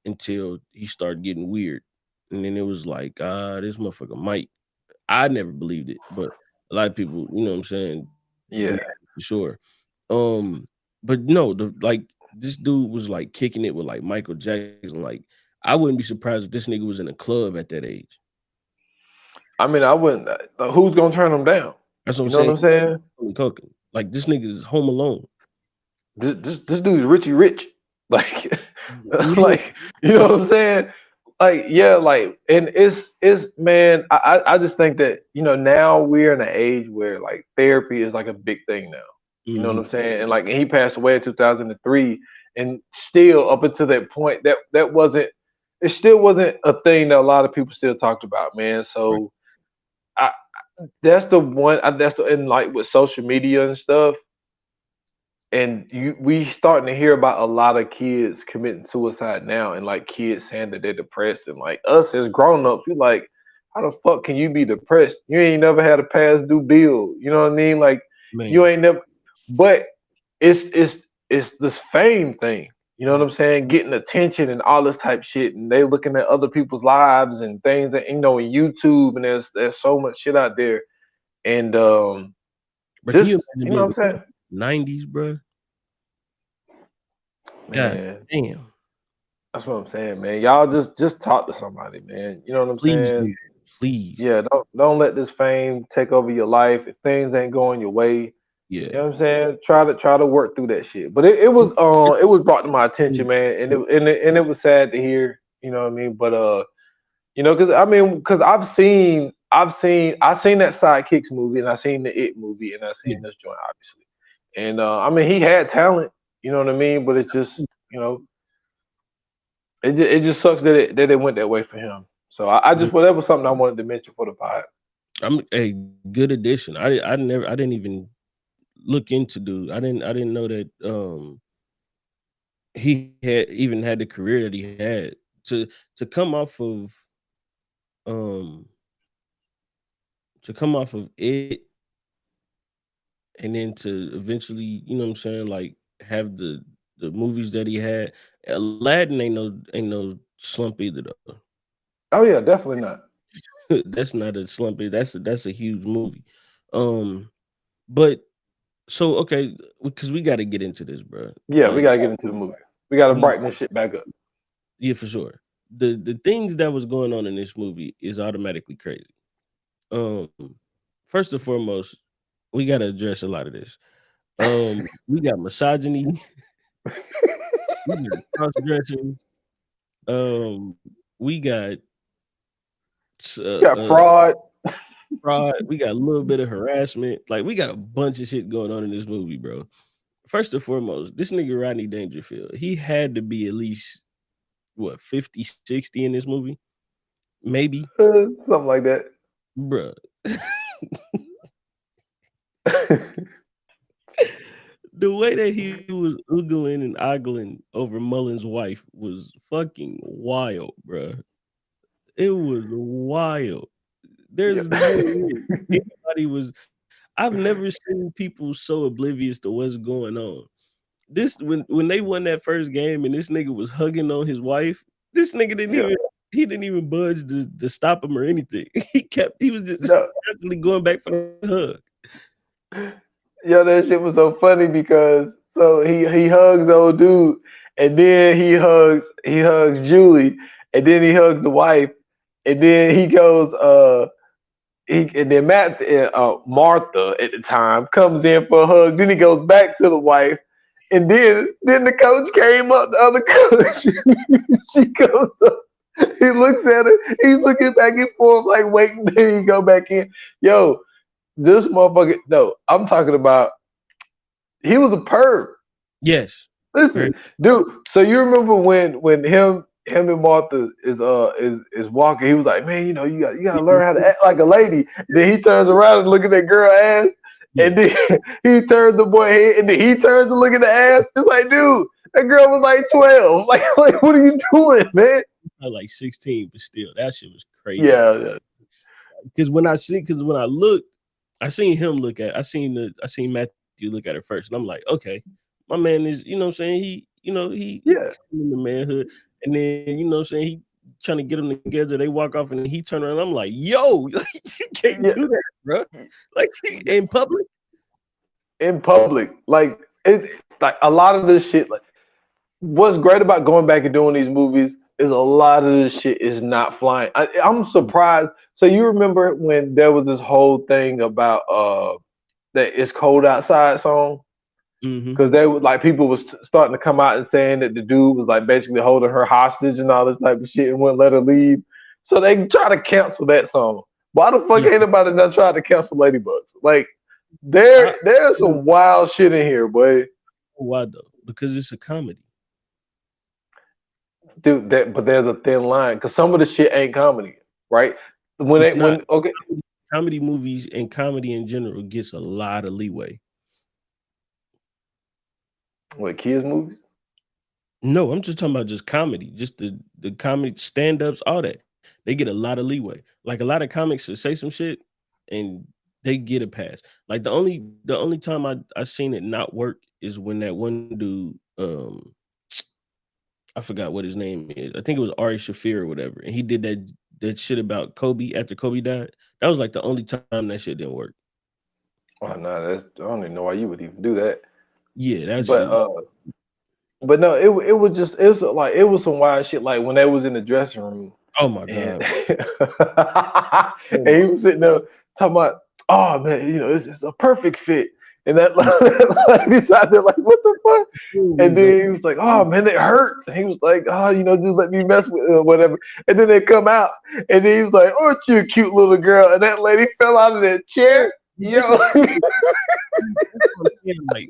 until he started getting weird. And then it was like, this motherfucker might. I never believed it, but a lot of people, you know what I'm saying, believe
Yeah.
it for sure. Um, but no, the like this dude was like kicking it with like Michael Jackson. Like, I wouldn't be surprised if this nigga was in a club at that age.
I mean, I wouldn't. Who's gonna turn them down?
That's what I'm
You know what
saying.
I'm saying?
Macaulay Culkin. Like this nigga is home alone.
This dude's Richie Rich. Like,
Yeah.
like, you know what I'm saying? Like, yeah, like, and it's man, I just think that, now we're in an age where like therapy is like a big thing now. You know what
Mhm.
I'm saying? And like, and he passed away in 2003, and still up until that point, that wasn't, it still wasn't a thing that a lot of people still talked about, man.
Right.
So I that's the one. That's the and like with social media and stuff. And we starting to hear about a lot of kids committing suicide now, and like kids saying that they're depressed, and like us as grown ups, you like, how the fuck can you be depressed? You ain't never had a past due bill. You know what I mean? Like you
Man.
ain't never. But it's this fame thing. You know what I'm saying? Getting attention and all this type shit, and they looking at other people's lives and things that in YouTube, and there's so much shit out there, and
But can
just
you imagine
you know
being
what I'm saying,
90s, bro? God
man.
damn.
That's what I'm saying, man. Y'all just talk to somebody, man. You know what I'm
Please
saying?
do. Please.
Yeah, don't let this fame take over your life. If things ain't going your way, you
Yeah.
know what I'm saying? Try to work through that shit. But it was brought to my attention, man, and it was sad to hear. You know what I mean? But because I seen that Sidekicks movie, and I seen the It movie, and I
Yeah.
seen this joint obviously, and he had talent. You know what I mean? But it's just you know it just sucks that it went that way for him. So I just whatever something I wanted to mention for the pod.
I'm a good addition. I didn't even look into dude. I didn't know that he had even had the career that he had to to come off of um to come off of it and then to eventually, you know what I'm saying, like have the movies that he had. Aladdin ain't no slump either though.
Oh yeah, definitely not.
That's not a slump. That's a huge movie. Um, but so okay, because we got to get into this, bro.
Yeah, we
Like
gotta get into the movie. We gotta
we,
brighten this shit back up.
yeah, for sure. The things that was going on in this movie is automatically crazy. Um, first and foremost, we got to address a lot of this. We got misogyny, we got cross dressing, we got
We got fraud.
fraud, we got a little bit of harassment. Like we got a bunch of shit going on in this movie, bro. First and foremost, this nigga Rodney Dangerfield, he had to be at least what 50, 60 in this movie, maybe,
Something like that.
bruh. The way that he was oogling and ogling over Mullen's wife was fucking wild, bruh. It was wild.
Yeah.
There's no way anybody was. I've never seen people so oblivious to what's going on. This when they won that first game and this nigga was hugging on his wife, this nigga didn't
Yeah.
even he didn't even budge to stop him or anything. He was just
No.
constantly going back for the hug.
Yo, that shit was so funny because so he hugs the old dude, and then he hugs Julie, and then he hugs the wife, and then he goes and then Martha at the time comes in for a hug. Then he goes back to the wife, and then the coach came up. The other coach, she goes up. He looks at her. He's looking back and forth like waiting. Then he go back in. Yo, this motherfucker. No, I'm talking about. He was a perv.
Yes.
Listen,
Very
dude. So you remember when him and Martha is walking? He was like, man, you gotta learn how to act like a lady. Then he turns around and look at that girl ass,
yeah,
and then he turns the boy head, and then he turns to look at the ass. It's like, dude, that girl was like 12. Like what are you doing, man?
like 16, but still, that shit was crazy.
Yeah, yeah,
Because when I looked, I seen Matthew look at her first, and I'm like, okay, my man is, you know what I'm saying? He
yeah,
coming in the manhood, and then you know what I'm saying, he trying to get them together, they walk off and he turn around. I'm like, yo, you can't
yeah.
do that, bro. Like in public.
In public, like like a lot of this shit. Like, what's great about going back and doing these movies is a lot of this shit is not flying. I'm surprised. So you remember when there was this whole thing about that "It's Cold Outside" song?
Mm-hmm.
Because they would like people was starting to come out and saying that the dude was like basically holding her hostage and all this type of shit and wouldn't let her leave. So they try to cancel that song. Why the fuck
Yeah.
ain't nobody not trying to cancel Ladybugs? Like
I,
there's some wild shit in here, boy.
why though? Because it's a comedy.
dude. But there's a thin line because some of the shit ain't comedy, right? When
It's
they
not
when okay,
comedy movies and comedy in general gets a lot of leeway.
what kids movies?
No, I'm just talking about just comedy, just the comedy stand-ups, all that. They get a lot of leeway. Like a lot of comics that say some shit and they get a pass. Like the only time I seen it not work is when that one dude, I forgot what his name is. I think it was Ari Shafir or whatever, and he did that shit about Kobe after Kobe died. That was like the only time that shit didn't work.
Oh no, that's I don't even know why you would even do that.
Yeah, that
But
shit.
no, it was just it was like it was some wild shit. Like when they was in the dressing room
Oh my
and
god.
and
Oh my
he was sitting there talking about, oh man, it's a perfect fit. And that
god.
like he's out there like, what the fuck? And
Dude,
then he was like, oh man, it hurts. And he was like, oh, just let me mess with it or whatever. And then they come out, and then he was like, aren't you a cute little girl? And that lady fell out of that
yeah,
chair.
that's
Yo,
what I'm saying. Like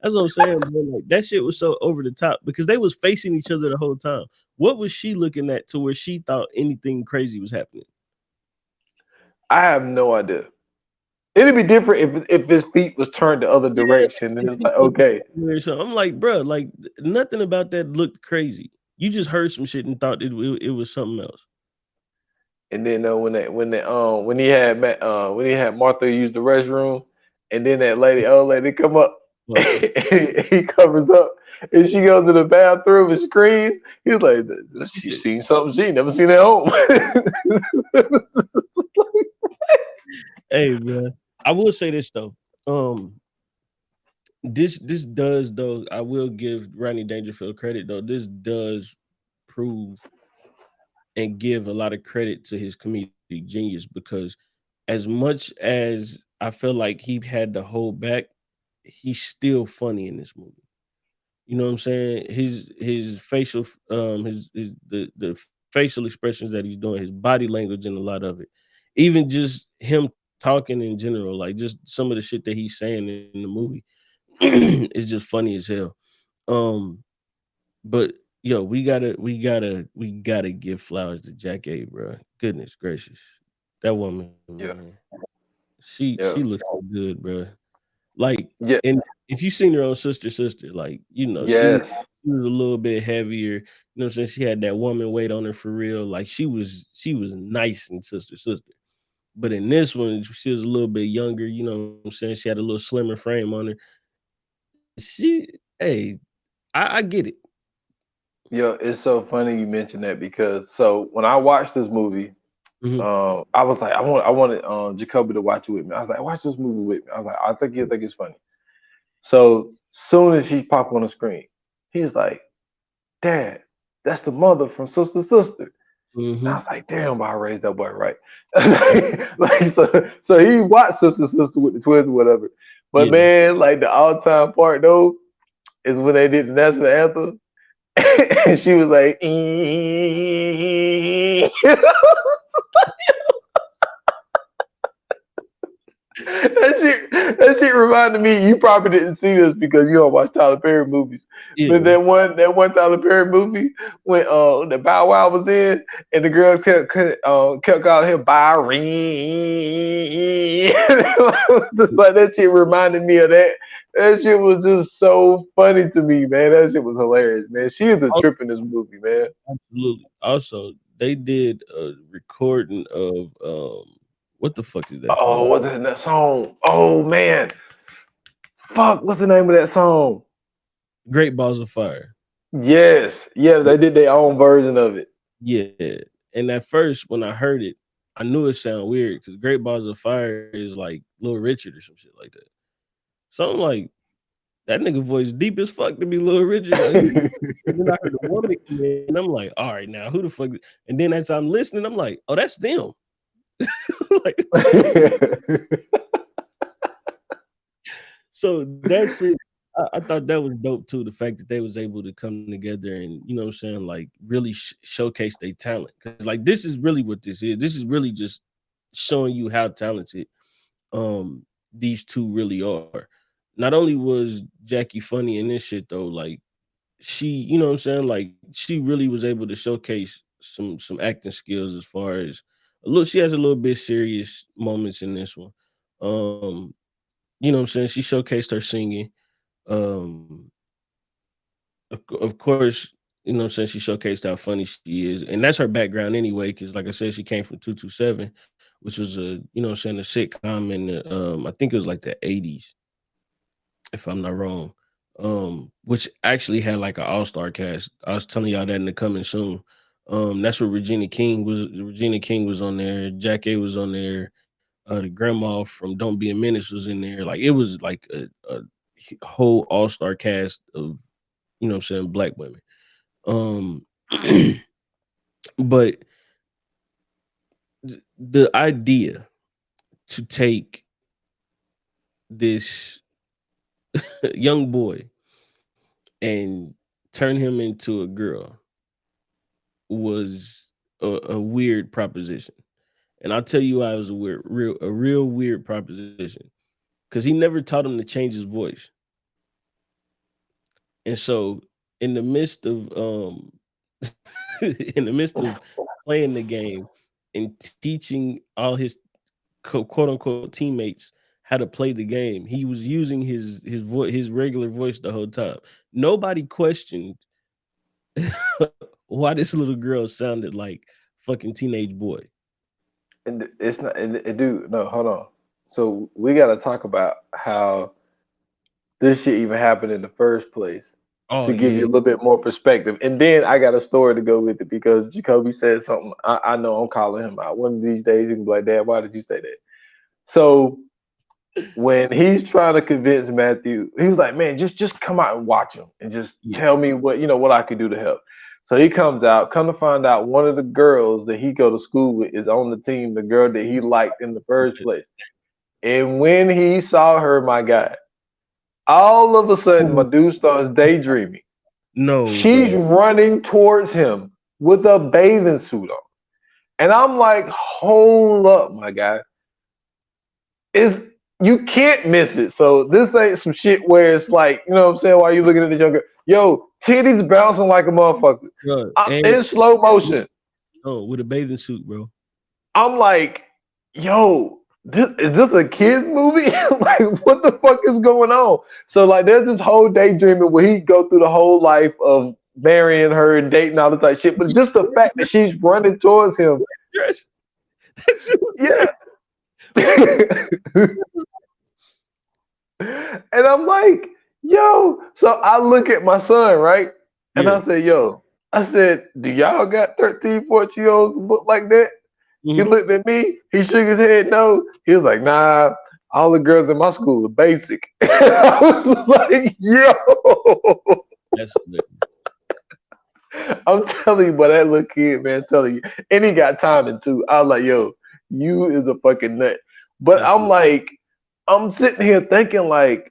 that's what I'm saying, bro. Like that shit was so over the top because they was facing each other the whole time. What was she looking at to where she thought anything crazy was happening?
I have no idea. It'd be different if his feet was turned the other
Yeah,
direction, and
if
it's
he
like,
was
okay.
so I'm like, bro, like nothing about that looked crazy. You just heard some shit and thought it was something else.
And then when he had Martha use the restroom, and then that old lady come up,
Well,
and he covers up, and she goes to the bathroom and screams. He's like,
he
she
said,
seen something she never seen at home.
"Hey, bro, I will say this though. This does though. I will give Rodney Dangerfield credit though. This does prove and give a lot of credit to his comedic genius because as much as I feel like he had to hold back, he's still funny in this movie. You know what I'm saying? His facial his the facial expressions that he's doing, his body language and a lot of it. Even just him talking in general, like just some of the shit that he's saying in the movie is just funny as hell. Um but yo, we gotta give flowers to Jakee, bro. Goodness gracious. That woman,
Yeah,
man. She
yeah,
looks so good, bro. Like,
yeah,
and if you seen her on Sister, like,
yes,
she was a little bit heavier. You know what I'm saying? She had that woman weight on her for real. Like she was nice in Sister. But in this one, she was a little bit younger, you know what I'm saying? She had a little slimmer frame on her. She hey, I get it.
yeah. It's so funny you mentioned that because so when I watched this movie,
Mhm.
I was like, I wanted Jacoby to watch it with me. I was like, watch this movie with me. I was like, I think you'll think it's funny. So soon as she popped on the screen, he's like, Dad, that's the mother from Sister. And I
Mhm.
was like, damn, I raised that boy right. like so he watched Sister with the twins or whatever. But
Yeah.
man, like the all time part though is when they did the national anthem. And she was like, that shit reminded me. You probably didn't see this because you don't watch Tyler Perry movies. But
Yeah.
that one Tyler Perry movie when the Bow Wow was in, and the girls kept calling him Byron. Just like that shit reminded me of that. That shit was just so funny to me, man. That shit was hilarious, man. She is the trip in this movie, man.
Absolutely. Also, they did a recording of what the fuck is that
Oh,
song?
what's in that song? Oh man, fuck, what's the name of that song?
Great Balls of Fire.
Yes, yes,
Yeah.
they did their own version of it.
Yeah. And at first, when I heard it, I knew it sounded weird because Great Balls of Fire is like Little Richard or some shit like that. So I'm like, that nigga voice deep as fuck to be Little Richard. And then I heard the woman come in, and I'm like, all right, now who the fuck? And then as I'm listening, I'm like, oh, that's them. Like, what the fuck? So that shit, I thought that was dope too. The fact that they was able to come together and you know what I'm saying, like really showcase their talent. Because like this is really what this is. This is really just showing you how talented these two really are. Not only was Jakee funny in this shit though, like she, you know what I'm saying, like she really was able to showcase some acting skills as far as a little. She has a little bit serious moments in this one. Um, you know what I'm saying? She showcased her singing. Um, of course, you know what I'm saying, she showcased how funny she is, and that's her background anyway. Because like I said, she came from 227, which was a, you know what I'm saying, a sitcom in the I think it was like the 80s, if I'm not wrong. Which actually had like an all-star cast. I was telling y'all that in the coming soon. That's where Regina King was. Regina King was on there. Jakee was on there. The grandma from Don't Be a Menace was in there. Like it was like a whole all-star cast of, you know what I'm saying, black women. Um, but the idea to take this young boy and turn him into a girl was a weird proposition. And I'll tell you why it was a real weird proposition. Because he never taught him to change his voice. And so in the midst of in the midst of playing the game and teaching all his quote unquote teammates how to play the game, he was using his voice, his regular voice the whole time. Nobody questioned why this little girl sounded like fucking teenage boy.
And it's not, dude. No, hold on. So we got to talk about how this shit even happened in the first place
Oh
to give you
yeah,
a little bit more perspective. And then I got a story to go with it because Jacoby said something. I know I'm calling him out. One of these days he can be like, Dad, why did you say that? So when he's trying to convince Matthew, he was like, man, just come out and watch him and just
yeah,
tell me what I could do to help. So he comes out, come to find out one of the girls that he go to school with is on the team, the girl that he liked in the first place. And when he saw her, my guy, all of a sudden my dude starts daydreaming.
no,
She's
bro.
running towards him with a bathing suit on. And I'm like, hold up, my guy. It's you can't miss it. So this ain't some shit where it's like, you know what I'm saying, while you looking at the younger, yo, titties bouncing like a motherfucker.
Bro,
I'm
and
in slow motion.
no, with a bathing suit, bro.
I'm like, yo, is this a kids movie? Like, what the fuck is going on? So like, there's this whole daydreaming where he go through the whole life of marrying her and dating all this type of shit. But just the fact that she's running towards him,
Yes, that's
yeah. And I'm like, yo. So I look at my son, right? And
yeah.
I said, yo, I said, do y'all got 13, 14-year-olds look like that? He
Mhm.
looked at me. He shook his head no. He was like, nah, all the girls in my school are basic. I was like, yo.
That's hilarious.
I'm telling you, but that little kid, man, telling you. And he got timing too. I was like, yo, you is a fucking nut. But
That's
I'm like, I'm sitting here thinking, like,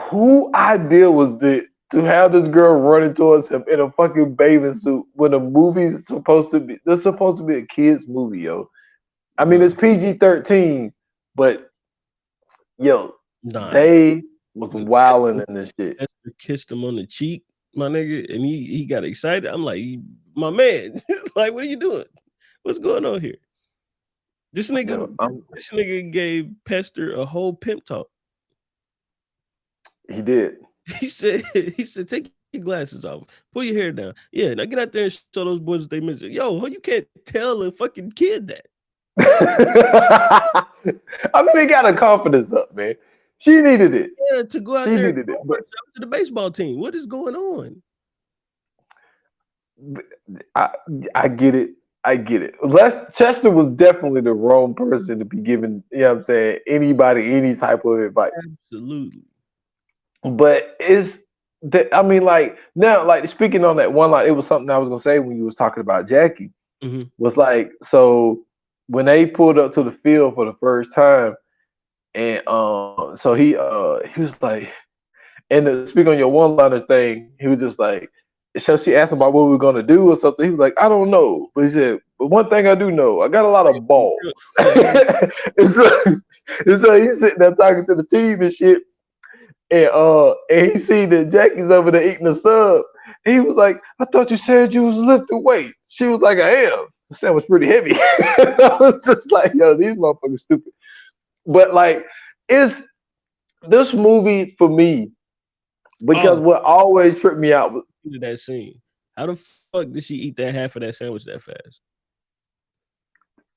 who idea was it to have this girl running towards him in a fucking bathing suit when a movie's supposed to be, this supposed to be a kid's movie, yo. I mean, it's
bro.
PG-13, but yo,
Nah,
they was
when
wilding in this shit.
Esther kissed him on the cheek, my nigga, and he got excited. I'm like, my man, like, what are you doing? What's going on here? This nigga,
Yo,
this nigga gave Pester a whole pimp talk.
he did.
He said, take your glasses off, pull your hair down. Yeah, now get out there and show those boys what they miss. Yo, you can't tell a fucking kid that.
I mean, he got her confidence up, man. She needed it.
Yeah, to go
She
out there and
needed it.
prove herself to the baseball team. What is going on?
But I, I get it. I get it. Chester was definitely the wrong person to be giving, you know what I'm saying, anybody any type of advice.
Absolutely.
But it's that I mean, like now, like speaking on that one line, it was something I was gonna say when you was talking about Jakee.
Mm-hmm.
Was like so when they pulled up to the field for the first time, and so he was like, and to speak on your one liner thing, he was just like, so she asked him about what we were gonna do or something. He was like, I don't know, but he said, but one thing I do know, I got a lot of balls.
Yeah.
and so he's sitting there talking to the team and shit. and he seen that Jackie's over there eating the sub. He was like, "I thought you said you was lifting weight." She was like, "I am." The sandwich pretty heavy. I was just like, "Yo, these motherfuckers stupid." But like, it's this movie for me because
Oh,
what always tripped me out was,
that scene. How the fuck did she eat that half of that sandwich that fast?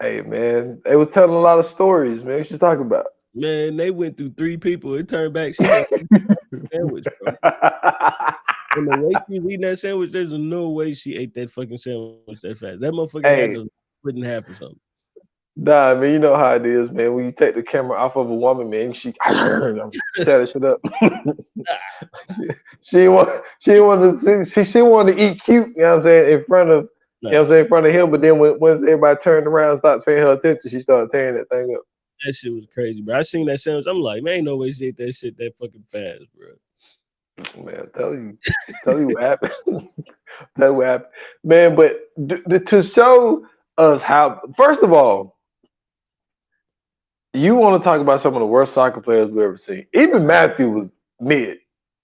hey man, they was telling a lot of stories, man. What you talking about?
Man, they went through 3 people. It turned back. She had a sandwich, bro. And the way she was eating that sandwich, there's no way she ate that fucking sandwich that fast. That motherfucker had
Hey,
to split in half or something.
nah, man, you know how it is, man. When you take the camera off of a woman, man, she tear that shit up. She didn't want to see, she wanted to eat cute, you know what I'm saying, in front of you know what I'm saying, in front of him, but then once everybody turned around and started paying her attention, she started tearing that thing up.
That shit was crazy, bro. I seen that sandwich. I'm like, man, ain't no way she ate that shit that fucking fast, bro.
Man, tell you what happened. Tell you what happened. Man, but to show us how first of all, you want to talk about some of the worst soccer players we've ever seen. Even Matthew was mid.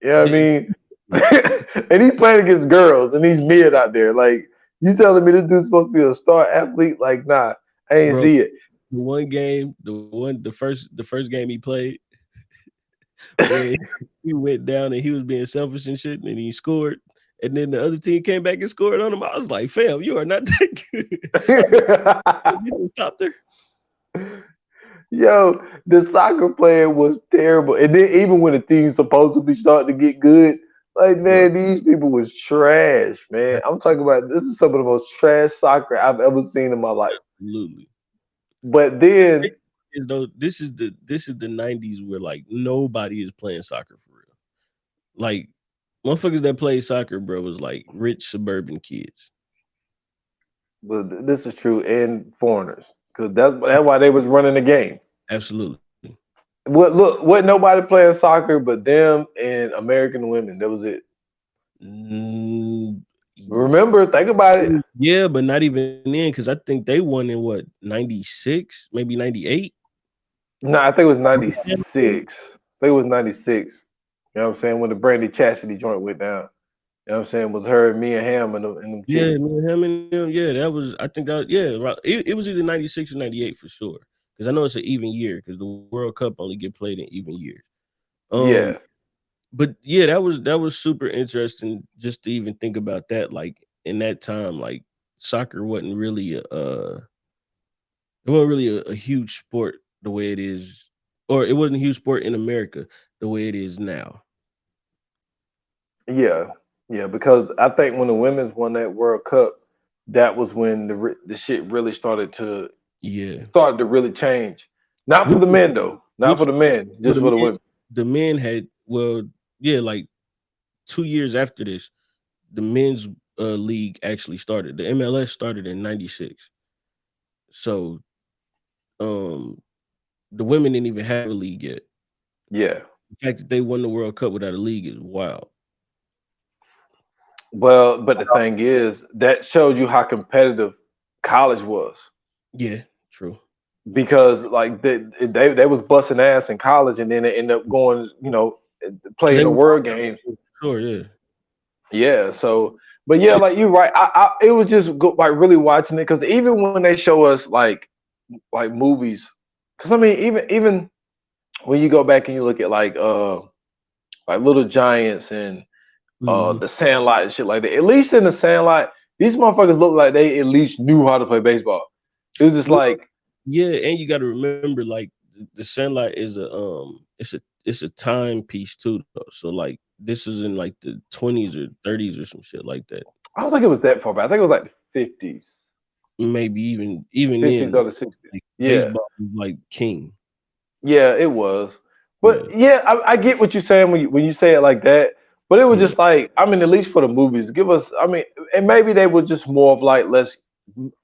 You know what I mean? And he's playing against girls and he's mid out there. Like, you telling me this dude's supposed to be a star athlete? Like, nah, I ain't
Bro,
see it.
the first game he played, when he went down and he was being selfish and shit, and he scored, and then the other team came back and scored on him. I was like, fam, you are not that good. You didn't stop there.
Yo, the soccer player was terrible. And then even when the team supposedly started to get good, like
Bro,
man, these people was trash, man. I'm talking about this is some of the most trash soccer I've ever seen in my life.
absolutely.
But then
Though this is the 90s where like nobody is playing soccer for real. Like motherfuckers that play soccer, bro, was like rich suburban kids.
but this is true, and foreigners, because that's why they was running the game.
Absolutely.
What nobody playing soccer but them and American women. That was it.
Mm,
Remember, think about it.
yeah, but not even then, because I think they won in what 96, maybe 98.
No, I think it was 96. I think it was 96. You know what I'm saying? When the Brandy Chastity joint went down. You know what I'm saying? It was her, me, and Ham and them
Yeah,
chicks.
man, him and them, yeah, that was. I think that, yeah, right. It was either 96 or 98 for sure. Because I know it's an even year. Because the World Cup only get played in even years. Um,
Yeah.
but yeah, that was super interesting just to even think about that. Like in that time, like soccer wasn't really it wasn't really a huge sport the way it is, or it wasn't a huge sport in America the way it is now.
Yeah. Yeah. Because I think when the women's won that World Cup, that was when the shit really
Yeah,
started to really change. Not for
which
the men though. Not for
which
the men,
well,
just for the women.
the men had yeah, like 2 years after this, the men's league actually started. The MLS started in '96, so um, the women didn't even have a league yet.
Yeah.
The fact that they won the World Cup without a league is wild.
Well, but the thing is, that showed you how competitive college was.
Yeah, true.
Because like they was busting ass in college and then they end up going, playing
They
the
were
world games.
sure, yeah.
Yeah, so but yeah, like you're right. It was just like really watching it because even when they show us like movies, because I mean even when you go back and you look at like Little Giants and
Mhm.
the Sandlot and shit like that. At least in the Sandlot, these motherfuckers look like they at least knew how to play baseball. It was just
Well,
like
yeah, and you got to remember, like the Sandlot is it's a timepiece too, though. So like this is in like the 20s or 30s or some shit like that.
I don't think it was that far back. I think it was like the 50s,
Maybe even
50s
then,
or the 60s.
like
Yeah,
baseball was like king.
yeah, it was. But
Yeah,
yeah, I get what you're saying when you say it like that. But it was
yeah,
just like, I mean, at least for the movies, give us. I mean, and maybe they were just more of like let's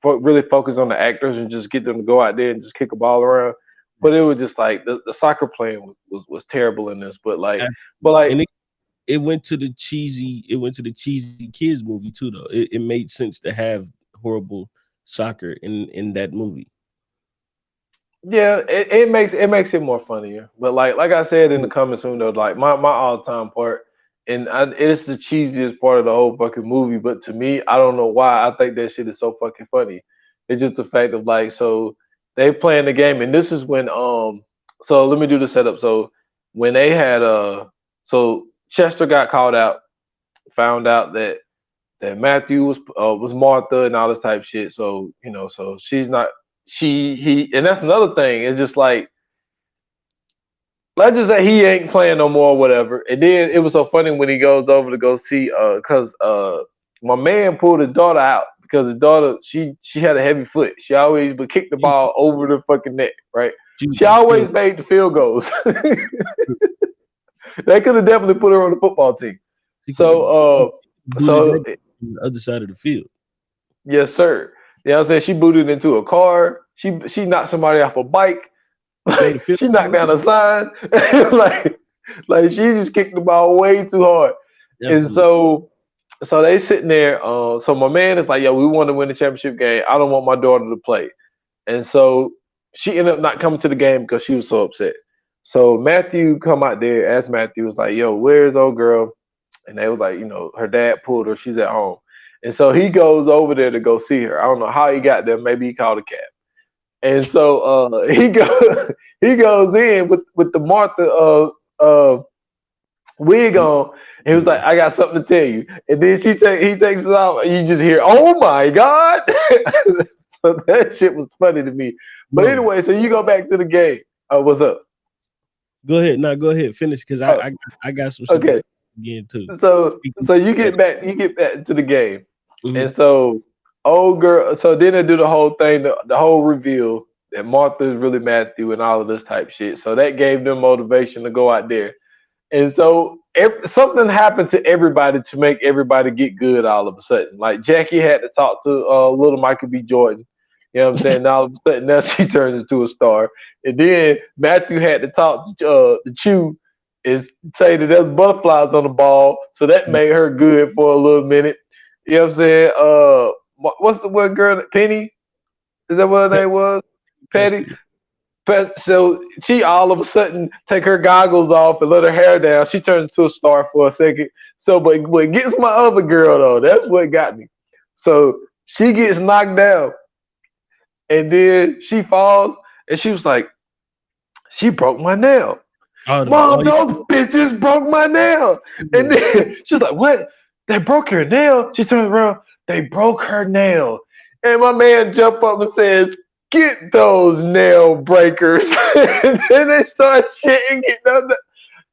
really focus on the actors and just get them to go out there and just kick a ball around. But it was just like the soccer playing was terrible in this. But
absolutely.
like
And it went to the cheesy kids movie too, though. It made sense to have horrible soccer in that movie.
Yeah, it makes it more funnier. But like I said in the comments window, like my all time part, and it's the cheesiest part of the whole fucking movie. But to me, I don't know why I think that shit is so fucking funny. It's just the fact of like, so they playing the game, and this is when so let me do the setup. So when they had so Chester got called out, found out that Matthew was Martha and all this type shit. So so she's not he, and that's another thing. It's just like, let's just say he ain't playing no more, or whatever. And then it was so funny when he goes over to go see, cause my man pulled his daughter out because his daughter she had a heavy foot. She always but kicked the
She,
ball over the fucking net, right?
she was
She
a
always
field.
made the field goals. They could have definitely put her on the football team.
She could have
So
booted
so
that on the other side of the field.
yes, sir. You know what I'm saying? She booted into a car. She knocked somebody off a bike.
Made a field.
She knocked down a sign. like like she just kicked the ball way too hard. And
Definitely.
so they sitting there. So my man is like, yo, we want to win the championship game. I don't want my daughter to play. And so she ended up not coming to the game because she was so upset. So Matthew come out there, asked Matthew, was like, yo, where's old girl? And they was like, her dad pulled her. She's at home. And so he goes over there to go see her. I don't know how he got there. Maybe he called a cab. And so he goes he goes in with the Martha wig on. And he was like,
Yeah.
I got something to tell you. And then he takes it off, and you just hear, oh my God. So that shit was funny to me. But
No.
anyway, so you go back to the game. What's up?
Go ahead. No, go ahead. Finish because
Oh,
I got some shit to
okay.
again too.
So
Speaking
you
of
get back to the game.
mm-hmm.
And so old girl, so then they do the whole thing, the whole reveal that Martha is really Matthew and all of this type shit. So that gave them motivation to go out there. And so something happened to everybody to make everybody get good all of a sudden. Like Jakee had to talk to little Michael B. Jordan. You know what I'm saying? Now all of a sudden now she turns into a star. And then Matthew had to talk to Chew and say that there's butterflies on the ball. So that made her good for a little minute. You know what I'm saying? What's the one girl? Penny? Is that what her name was? Petty?
Pester.
But so she all of a sudden take her goggles off and let her hair down. She turns into a star for a second. So, but what gets my other girl though, that's what got me. So she gets knocked down, and then she falls, and she was like, "She broke my nail,
Oh
Mom.
yeah,
Those bitches broke my nail." And
yeah.
then she's like, "What? They broke your nail?" She turns around, they broke her nail, and my man jump up and says, get those nail breakers. And then they start chanting, get them.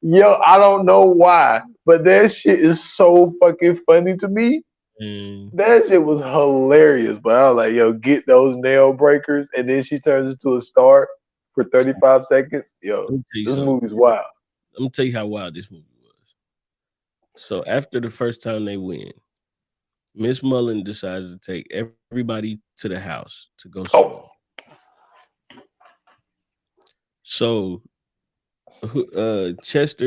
Yo, I don't know why, but that shit is so fucking funny to me.
And
That shit was hilarious. But I was like, yo, get those nail breakers. And then she turns into a star for 35 seconds. Yo,
let me tell you
this
something.
movie's wild.
Let me tell you how wild this movie was. So after the first time they win, Miss Mullen decides to take everybody to the house to go swim.
Oh,
So Chester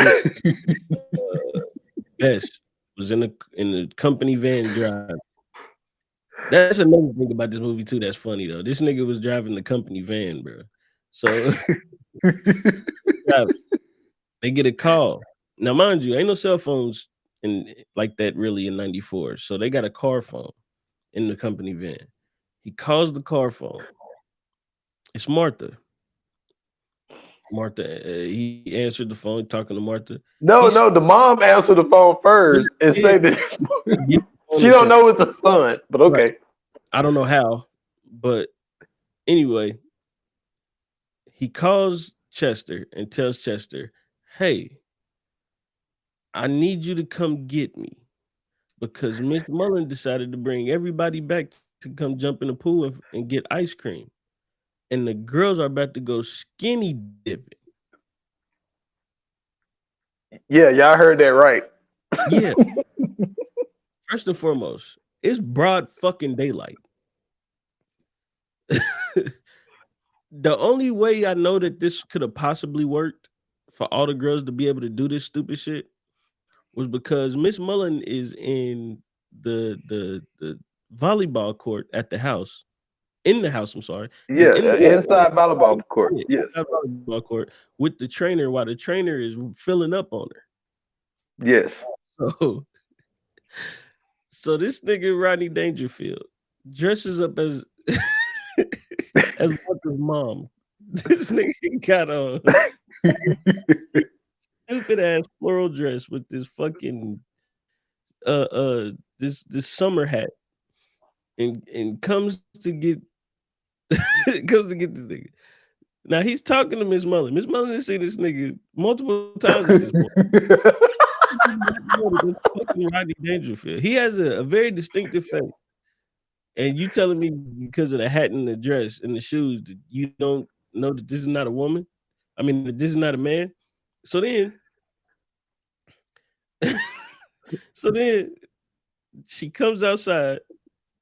Best was in the company van driving. That's another thing about this movie too. That's funny though. This nigga was driving the company van, bro. So they get a call. Now, mind you, ain't no cell phones in like that really in '94. So they got a car phone in the company van. He calls the car phone. It's Martha. Martha. He answered the phone, talking to Martha.
no,
He's
no, the mom answered the phone first and
yeah,
say that
he gets the phone
she
and
don't
said,
know it's a son, but
right.
okay.
I don't know how, but anyway, he calls Chester and tells Chester, "Hey, I need you to come get me because Miss Mullen decided to bring everybody back to come jump in the pool and get ice cream, and the girls are about to go skinny dipping."
Yeah, y'all heard that right.
Yeah, first and foremost, it's broad fucking daylight. The only way I know that this could have possibly worked for all the girls to be able to do this stupid shit was because Miss Mullen is in the volleyball court at the house in the house. I'm sorry.
Yeah,
In the
inside volleyball court.
yeah,
Yes,
volleyball court with the trainer while the trainer is filling up on her.
yes.
So, so this nigga Rodney Dangerfield dresses up as as Walter's mom. This nigga got a stupid ass floral dress with this fucking this summer hat and comes to get comes to get this nigga. Now he's talking to Miss Mullen. Miss Mullen has seen this nigga multiple times at this point. Fucking Rodney Dangerfield. He has a very distinctive face. And you telling me because of the hat and the dress and the shoes that you don't know that this is not a woman? I mean, that this is not a man. So then, so then she comes outside.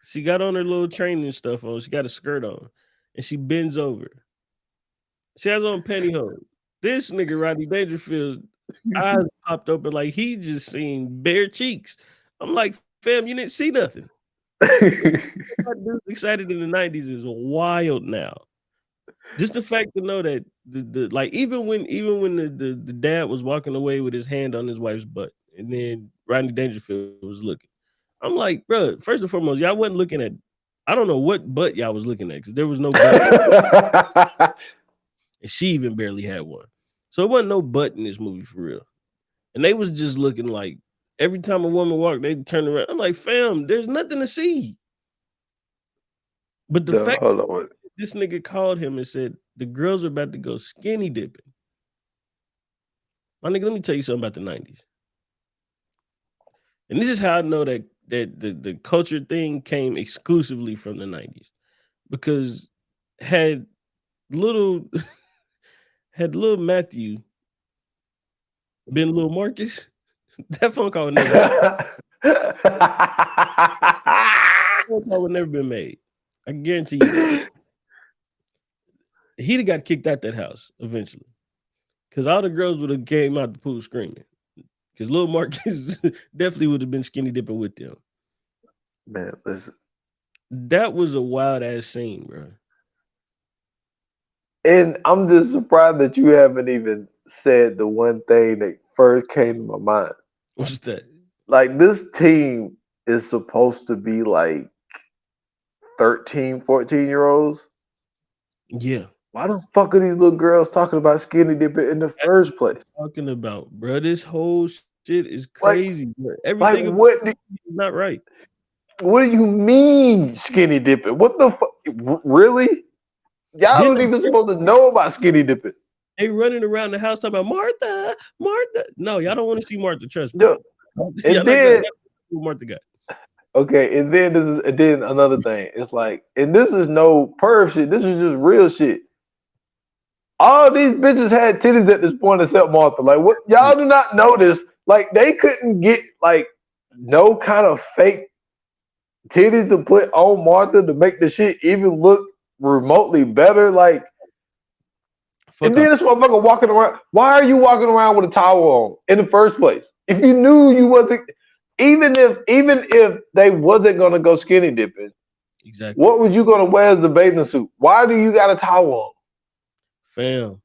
She got on her little training stuff on. She got a skirt on, and she bends over. She has on pantyhose. This nigga Rodney Dangerfield eyes popped open like he just seen bare cheeks. I'm like, fam, you didn't see nothing. Dudes excited in the 90s is wild now. Just the fact to know that the like even when the dad was walking away with his hand on his wife's butt, and then Rodney Dangerfield was looking. I'm like, bro, first and foremost, y'all wasn't looking at. I don't know what butt y'all was looking at because there was no butt, and she even barely had one. So it wasn't no butt in this movie for real. And they was just looking like every time a woman walked, they'd turn around. I'm like, fam, there's nothing to see. But the fact this nigga called him and said the girls are about to go skinny dipping. My nigga, let me tell you something about the 90s. And this is how I know that the culture thing came exclusively from the 90s. Because had little Matthew been little Marcus, that phone call would never been made. I guarantee you that. He'd have got kicked out that house eventually. Because all the girls would have came out the pool screaming. Because little Marcus definitely would have been skinny dipping with them.
Man, listen.
That was a wild ass scene, bro.
And I'm just surprised that you haven't even said the one thing that first came to my mind.
What's that?
Like, this team is supposed to be like 13, 14-year-olds.
Yeah.
Why the fuck are these little girls talking about skinny dipping in the first place?
Talking about, bro, this whole shit is crazy. Bro. Everything
like, what
is not right.
What do you mean skinny dipping? What the fuck? Really? Y'all don't even supposed to know about skinny dipping.
They running around the house talking about Martha. No, y'all don't want to see Martha. Trust me.
No. And then
Martha got.
Okay, and then another thing. It's like, and this is no perv shit. This is just real shit. All these bitches had titties at this point except Martha. Like, what? Y'all do not notice? Like, they couldn't get like no kind of fake titties to put on Martha to make the shit even look remotely better. Like, and then this motherfucker walking around. Why are you walking around with a towel on in the first place? If you knew you wasn't, even if they wasn't gonna go skinny dipping,
exactly,
what was you gonna wear as the bathing suit? Why do you got a towel on?
Fam,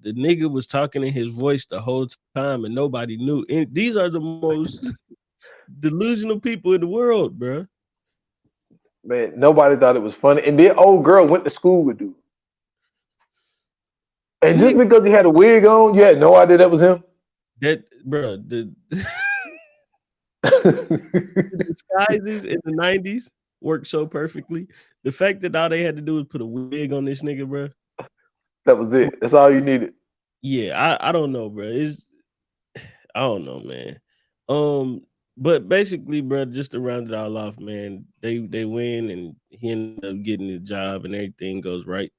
the nigga was talking in his voice the whole time and nobody knew. And these are the most delusional people in the world, bro.
Man, nobody thought it was funny. And then old girl went to school with dude. And just because he had a wig on, you had no idea that was him?
That, bro, the disguises in the 90s worked so perfectly. The fact that all they had to do was put a wig on this nigga, bro.
That was it. That's all you needed.
Yeah, I don't know, bro. I don't know, man. But basically, bro, just to round it all off, man, they win and he ended up getting the job and everything goes right,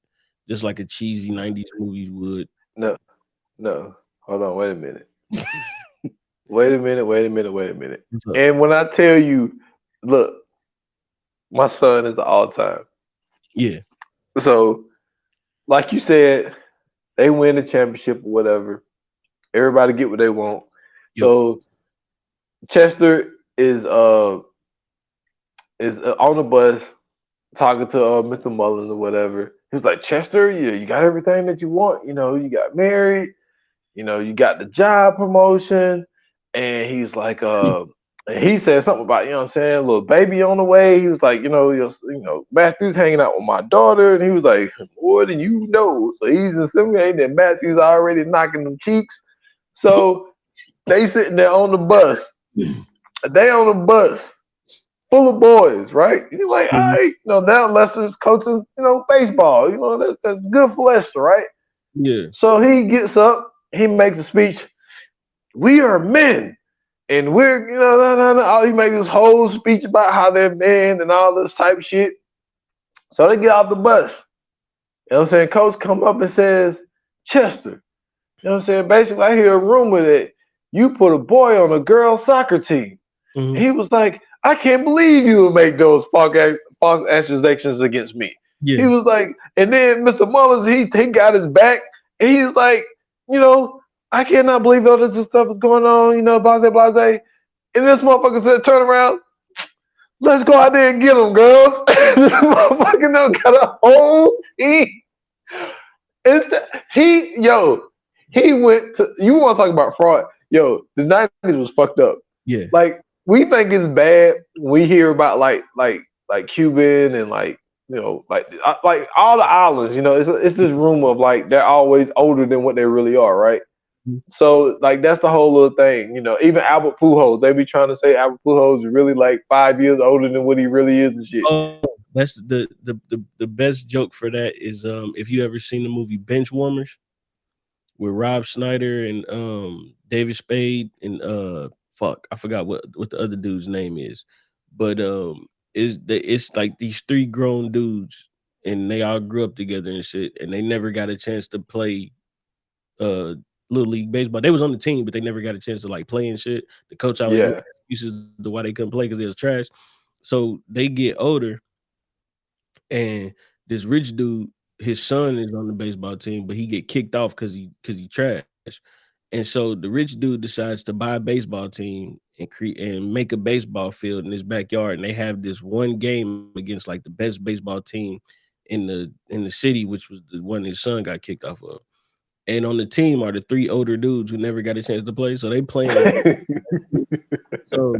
just like a cheesy 90s movie would.
No. Hold on, wait a minute. Wait a minute. And when I tell you, look, my son is the all-time.
Yeah.
So, like you said, they win the championship or whatever. Everybody get what they want. Yep. So Chester is on the bus talking to Mr. Mullins or whatever. He was like, Chester, you got everything that you want. You got married. You got the job promotion. And he's like, and he said something about, what I'm saying, a little baby on the way. He was like, Matthew's hanging out with my daughter. And he was like, more than you know. So he's insinuating that Matthew's already knocking them cheeks. So they sitting there on the bus. They on the bus full of boys, right? You're like, all
Mhm.
right, now Lester's coaching, baseball. That's good for Lester, right?
Yeah.
So he gets up, he makes a speech. We are men, and we're, no. He makes this whole speech about how they're men and all this type of shit. So they get off the bus. You know what I'm saying? Coach come up and says, Chester, you know what I'm saying? Basically, I hear a rumor that you put a boy on a girls' soccer team.
Mhm.
He was like, I can't believe you would make those false accusations against me. He
Yeah.
was like, and then Mr. Mullins, he got his back, and he's like, I cannot believe all this stuff is going on, blase, blase. And this motherfucker said, turn around, let's go out there and get them, girls. This motherfucker now got a whole team. He went to, you want to talk about fraud. Yo, the 90s was fucked up.
Yeah.
Like, we think it's bad when we hear about like Cuban and like all the islands. It's this rumor of like they're always older than what they really are, right?
Mhm.
So like that's the whole little thing. Even Albert Pujols, they be trying to say Albert Pujols is really like 5 years older than what he really is and shit.
Oh, that's the best joke for that is if you ever seen the movie Benchwarmers with Rob Schneider and David Spade and fuck, I forgot what the other dude's name is. But it's like these three grown dudes and they all grew up together and shit and they never got a chance to play uh little league baseball. They was on the team, but they never got a chance to like play and shit. The coach always made
Yeah.
excuses to why they couldn't play because they was trash. So they get older and this rich dude, his son is on the baseball team, but he get kicked off because he trash. And so the rich dude decides to buy a baseball team and create and make a baseball field in his backyard. And they have this one game against like the best baseball team in the city, which was the one his son got kicked off of. And on the team are the three older dudes who never got a chance to play. So they playing. So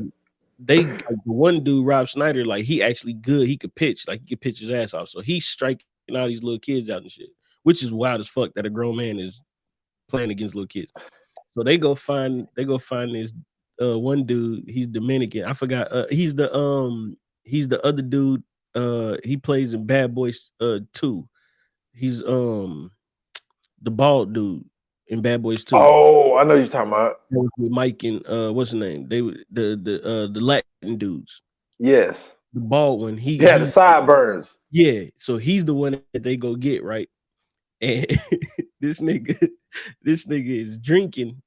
they like the one dude, Rob Schneider, like he actually good. He could pitch, like he could pitch his ass off. So he's striking all these little kids out and shit, which is wild as fuck that a grown man is playing against little kids. So they go find this one dude. He's Dominican. I forgot. He's the other dude. He plays in Bad Boys 2. He's the bald dude in Bad Boys 2.
Oh, I know you're talking about.
That was with Mike and what's his name? They were the Latin dudes.
Yes.
The bald one. He
He had the
he
sideburns.
yeah. So he's the one that they go get, right? And this nigga, this nigga is drinking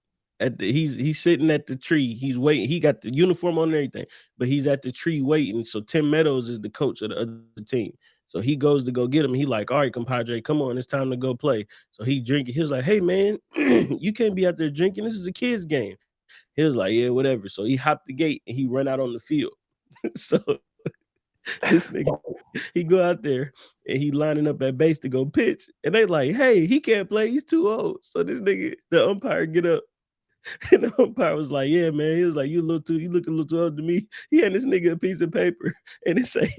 he's sitting at the tree. He's waiting. He got the uniform on and everything, but he's at the tree waiting. So Tim Meadows is the coach of the other team. So he goes to go get him. He like, all right, compadre, come on, it's time to go play. So he drinking. He was like, hey man, you can't be out there drinking. This is a kid's game. He was like, yeah, whatever. So he hopped the gate and he run out on the field. So this nigga, he go out there and he lining up at base to go pitch. And they like, hey, he can't play. He's too old. So this nigga, the umpire get up. And the umpire was like, yeah, man. He was like, you look a little too old to me. He had this nigga a piece of paper and it say,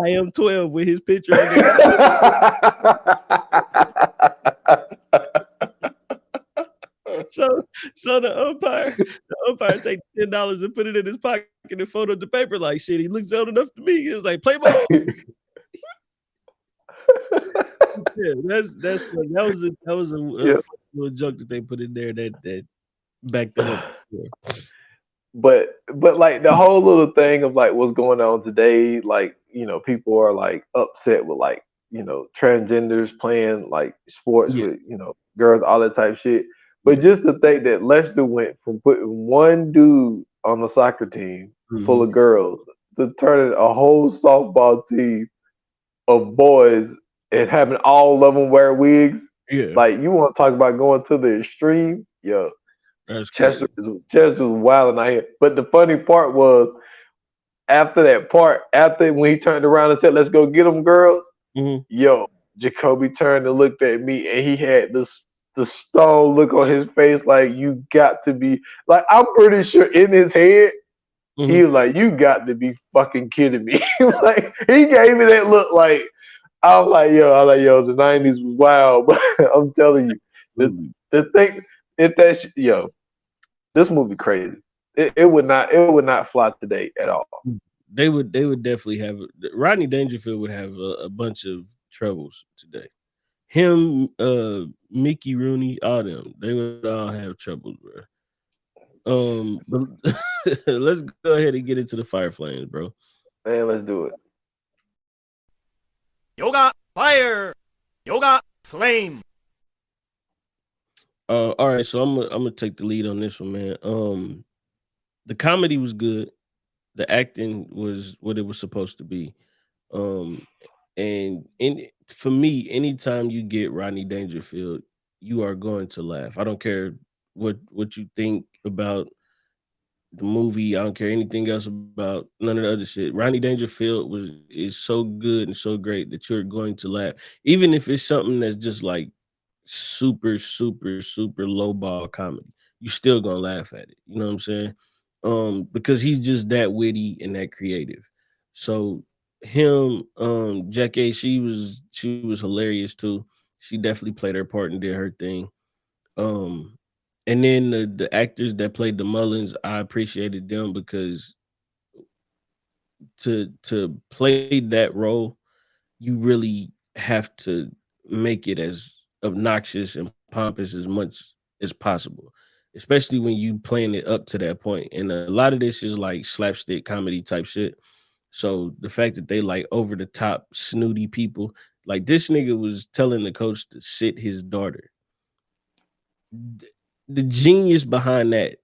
I am 12 with his picture on there. So the umpire take $10 and put it in his pocket and folded the paper like shit. He looks old enough to me. He was like, play ball. Yeah, that's funny. That was a
Yeah.
funny little joke that they put in there that backed that up. Yeah.
But like the whole little thing of like what's going on today, like people are like upset with like transgenders playing like sports
Yeah.
with girls, all that type of shit. But
Yeah.
just to think that Lester went from putting one dude on the soccer team full
Mhm.
of girls to turning a whole softball team of boys and having all of them wear wigs.
Yeah,
Like you want to talk about going to the extreme? Yeah,
that's
Chester
crazy.
Chester was wilding out here. But the funny part was after that part, after when he turned around and said, "Let's go get them, girls."
Mhm.
Yo, Jacoby turned and looked at me, and he had this the stone look on his face, like you got to be like I'm pretty sure in his head he
Mhm.
was like, "You got to be fucking kidding me!" Like he gave me that look. Like I was like, yo, the '90s was wild, but I'm telling you, the
Absolutely.
the thing, if that yo, this movie crazy. It would not fly today at all.
They would definitely have Rodney Dangerfield would have a bunch of troubles today. Him, Mickey Rooney, all them, they would all have troubles, bro. But let's go ahead and get into the Fire Flames, bro.
Man, let's do it.
Yoga fire. Yoga flame.
All right, so I'm gonna take the lead on this one, man. The comedy was good. The acting was what it was supposed to be. Um, and for me, anytime you get Rodney Dangerfield, you are going to laugh. I don't care what you think about the movie. I don't care anything else about none of the other shit. Rodney Dangerfield is so good and so great that you're going to laugh, even if it's something that's just like super, super, super low ball comedy. You still gonna laugh at it. You know what I'm saying? Because he's just that witty and that creative. So him, Jakee, she was hilarious too. She definitely played her part and did her thing. Um, and then the actors that played the Mullins, I appreciated them because to play that role, you really have to make it as obnoxious and pompous as much as possible, especially when you playing it up to that point. And a lot of this is like slapstick comedy type shit. So the fact that they like over the top snooty people, like this nigga was telling the coach to sit his daughter. The genius behind that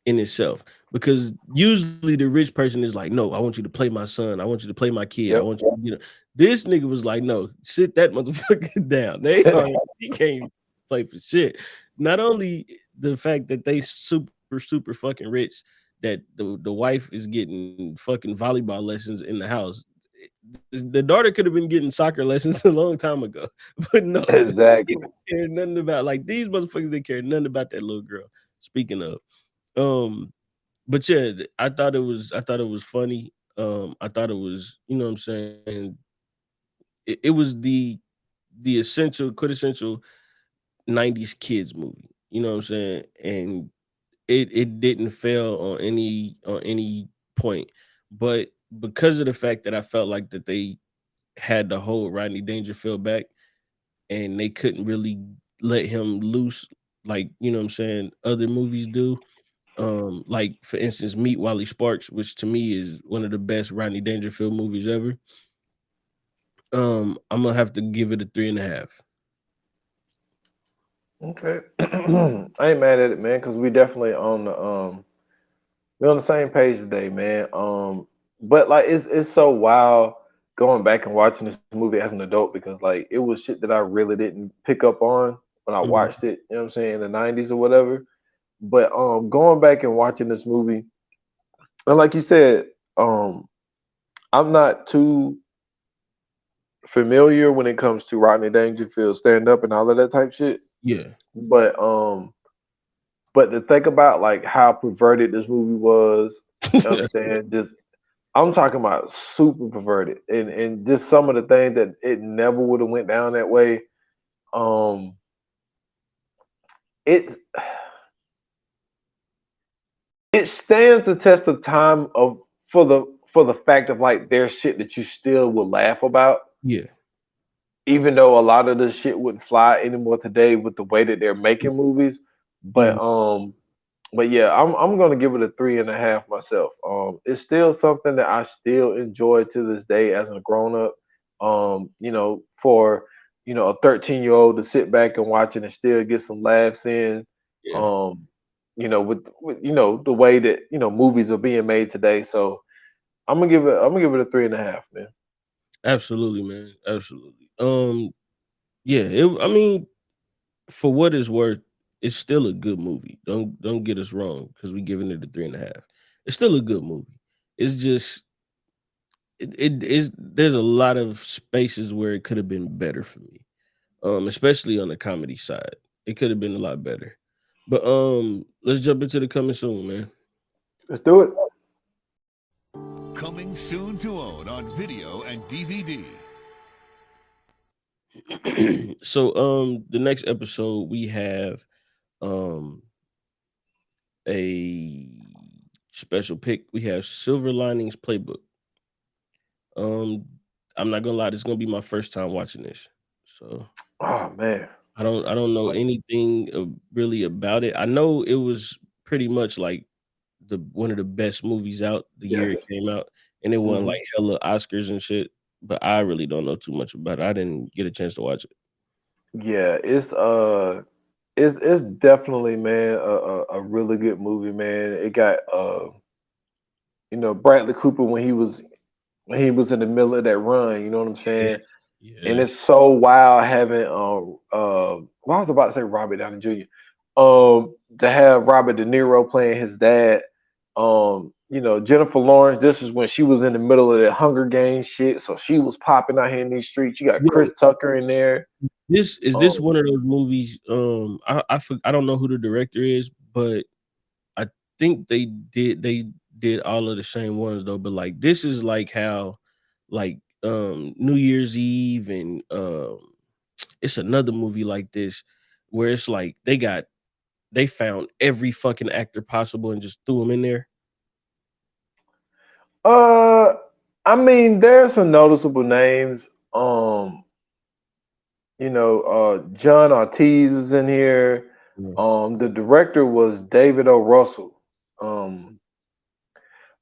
in itself, because usually the rich person is like, no, I want you to play my son, I want you to play my kid, I
Yep.
want you to, this nigga was like, no, sit that motherfucker down. They are he can't play for shit. Not only the fact that they super fucking rich, that the wife is getting fucking volleyball lessons in the house. The daughter could have been getting soccer lessons a long time ago, but no, he
Exactly.
didn't care nothing about, like, these motherfuckers didn't care nothing about that little girl. Speaking of, um, but yeah, I thought it was funny. I thought it was, you know what I'm saying, it was the essential, quintessential 90s kids movie. You know what I'm saying? And it didn't fail on any point. But because of the fact that I felt like that they had to hold Rodney Dangerfield back and they couldn't really let him loose, like, you know what I'm saying, other movies do. Like for instance, Meet Wally Sparks, which to me is one of the best Rodney Dangerfield movies ever. I'm gonna have to give it a 3.5.
Okay. I ain't mad at it, man, because we definitely on the we're on the same page today, man. But like it's so wild going back and watching this movie as an adult because like it was shit that I really didn't pick up on when I
Mhm.
watched it, you know what I'm saying, in the '90s or whatever. But going back and watching this movie, and like you said, um, I'm not too familiar when it comes to Rodney Dangerfield stand up and all of that type shit.
Yeah.
But to think about like how perverted this movie was, you know what I'm saying? Just I'm talking about super perverted and just some of the things that it never would have went down that way. Um it it stands the test of time of for the fact of like there's shit that you still will laugh about,
Yeah.
even though a lot of this shit wouldn't fly anymore today with the way that they're making movies. But
Mhm.
yeah, I'm gonna give it a 3.5 myself. It's still something that I still enjoy to this day as a grown up. For a 13-year old to sit back and watch it and still get some laughs in.
Yeah.
With the way that movies are being made today. So I'm gonna give it a 3.5, man.
Absolutely, man. Absolutely. Yeah, I mean, for what it's worth, it's still a good movie. Don't get us wrong, because we giving it a 3.5. It's still a good movie. it's just it is there's a lot of spaces where it could have been better for me. Especially on the comedy side. It could have been a lot better. But let's jump into the coming soon, man.
Let's do it.
Coming soon to own on video and DVD.
So the next episode we have um a special pick. We have Silver Linings Playbook. Um I'm not gonna lie, this is gonna be my first time watching this. So
Oh man.
I don't know anything really about it. I know it was pretty much like the one of the best movies out the year
Yes.
it came out, and it won
hmm
like hella Oscars and shit. But I really don't know too much about it. I didn't get a chance to watch it.
Yeah, it's definitely, man, a really good movie, man. It got Bradley Cooper when he was in the middle of that run. You know what I'm
Yeah,
saying? And
yeah,
it's so wild having well, I was about to say Robert Downey Jr. To have Robert De Niro playing his dad. Jennifer Lawrence. This is when she was in the middle of that Hunger Games shit, so she was popping out here in these streets. You got
yeah.
Chris Tucker in there.
This
Um,
one of those movies. I don't know who the director is, but I think they did all of the same ones though. But like this is like how like New Year's Eve and it's another movie like this where it's like they found every fucking actor possible and just threw them in there.
uh, I mean, there's some noticeable names. John Ortiz is in here.
Yeah.
The director was David O. Russell. Um,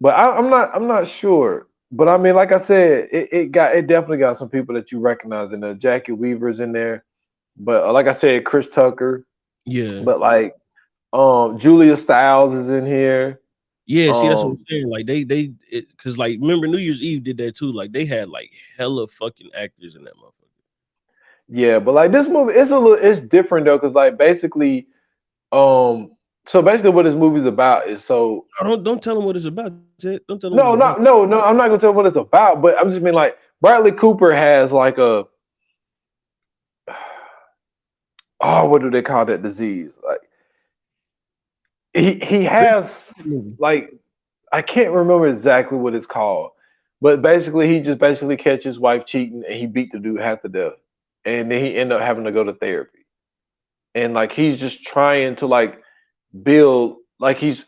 but I'm not sure. But I mean, like I said, it definitely got some people that you recognize in there. Jackie Weaver's in there, but like I said, Chris Tucker.
Yeah.
But like, Julia Stiles is in here.
Yeah, see, that's what I'm
Um,
saying. Like because like remember New Year's Eve did that too. Like they had like hella fucking actors in that motherfucker.
yeah, but like this movie, it's different though, because like basically, um, so basically what this movie's about is so
No, don't tell them what it's about. Jet. Don't tell them what
no,
it's about.
no, I'm not gonna tell what it's about, but I'm just mean like Bradley Cooper has like a what do they call that disease? Like he has
Movie.
like I can't remember exactly what it's called, but basically he just basically catches his wife cheating and he beat the dude half to death, and then he ended up having to go to therapy, and like he's just trying to like build like he's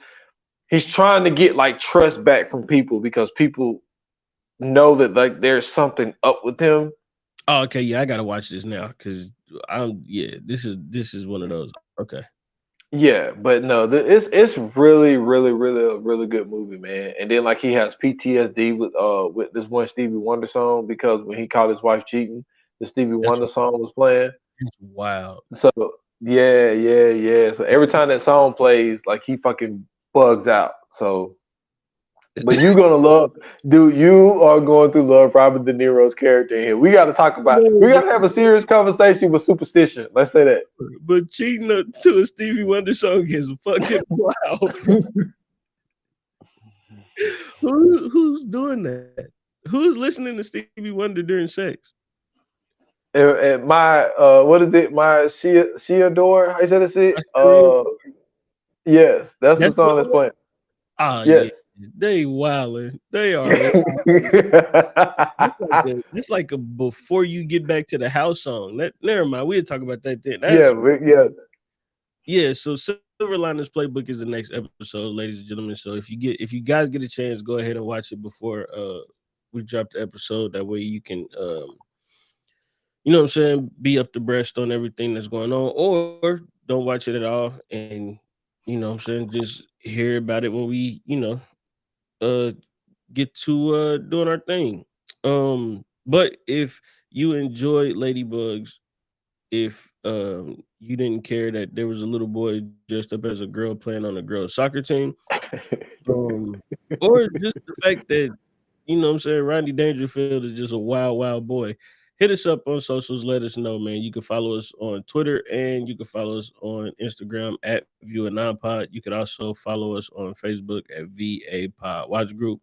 trying to get like trust back from people because people know that like there's something up with him.
Oh, okay, yeah, I gotta watch this now because this is one of those. Okay.
Yeah, but no, it's really, really, really a really good movie, man. And then like he has PTSD with this one Stevie Wonder song because when he caught his wife cheating, the Stevie
That's
Wonder song was playing.
wild.
So yeah, yeah, yeah. So every time that song plays, like he fucking bugs out. So but you gonna love, dude. You are going to love Robert De Niro's character in here. We got to talk about. We got to have a serious conversation with superstition. Let's say that.
But cheating to a Stevie Wonder song is fucking wild. Who's doing that? Who's listening to Stevie Wonder during sex?
And my what is it? My she adore. How you say
I
it?
still
Yes, that's the
That's
song
what
that's playing.
ah yeah.
Yes.
They wildin'. They are it's like a before you get back to the house song. Never mind. We'll talk about that then.
Yeah,
That's
yeah.
yeah. So Silver Linings Playbook is the next episode, ladies and gentlemen. So if you guys get a chance, go ahead and watch it before we drop the episode. That way you can you know what I'm saying, be up to breast on everything that's going on, or don't watch it at all and you know what I'm saying, just hear about it when we, uh get to doing our thing. But if you enjoyed Ladybugs, if you didn't care that there was a little boy dressed up as a girl playing on a girls soccer team, um, or just the fact that you know what I'm saying, Rodney Dangerfield is just a wild, wild boy. Hit us up on socials. Let us know, man. You can follow us on Twitter and you can follow us on Instagram at View and Non Pod. You can also follow us on Facebook at VA Pod Watch Group.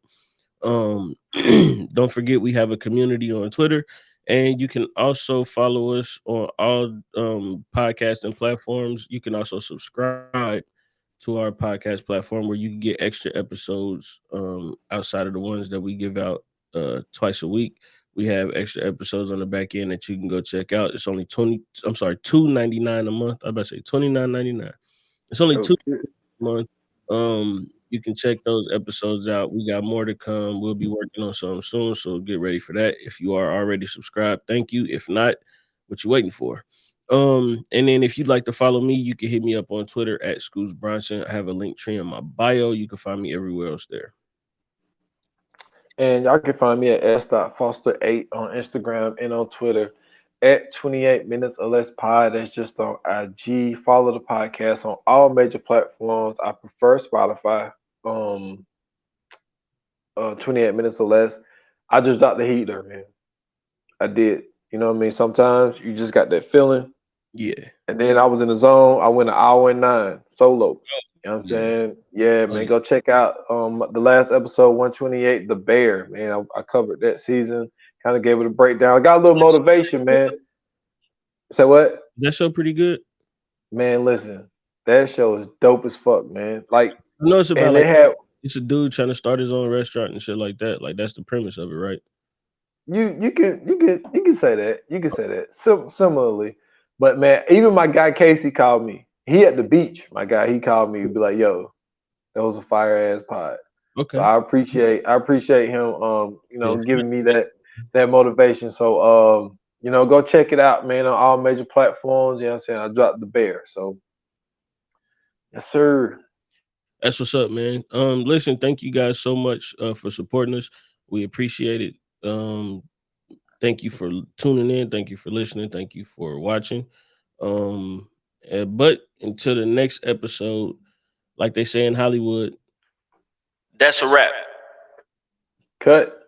Don't forget we have a community on Twitter, and you can also follow us on all podcasting platforms. You can also subscribe to our podcast platform where you can get extra episodes outside of the ones that we give out twice a week. We have extra episodes on the back end that you can go check out. It's only $2.99 a month. I about to say $29.99. It's only
Oh,
$2 a month. You can check those episodes out. We got more to come. We'll be working on something soon, so get ready for that. If you are already subscribed, thank you. If not, what you waiting for? And then if you'd like to follow me, you can hit me up on Twitter at Scoots Bronson. I have a link tree in my bio. You can find me everywhere else there.
and y'all can find me at s.foster8 on Instagram and on Twitter at 28 minutes or less pod. That's just on IG. Follow the podcast on all major platforms. I prefer Spotify. 28 minutes or less. I just dropped the heater, man. I did. You know what I mean? Sometimes you just got that feeling.
Yeah.
And then I was in the zone. I went an hour and 9 solo. You know what I'm
Yeah.
saying? Yeah, man. Go check out the last episode, 128, The Bear. Man, I covered that season. Kind of gave it a breakdown. I got a little motivation, man. Say what?
That show pretty good.
Man, listen. That show is dope as fuck, man. Like,
I know it's about
and
like
they had
it's a dude trying to start his own restaurant and shit like that. Like that's the premise of it, right?
you can say that. You can say that. Similarly. But man, even my guy Casey called me. He at the beach, my guy. He called me and be like, yo, that was a fire ass pod.
Okay.
So I appreciate him
Yeah.
giving me that motivation. So go check it out, man, on all major platforms. You know what I'm saying? I dropped The Bear. So yes, sir.
That's what's up, man. Listen, thank you guys so much for supporting us. We appreciate it. Thank you for tuning in. Thank you for listening. Thank you for watching. But until the next episode, like they say in Hollywood, that's a wrap.
Cut.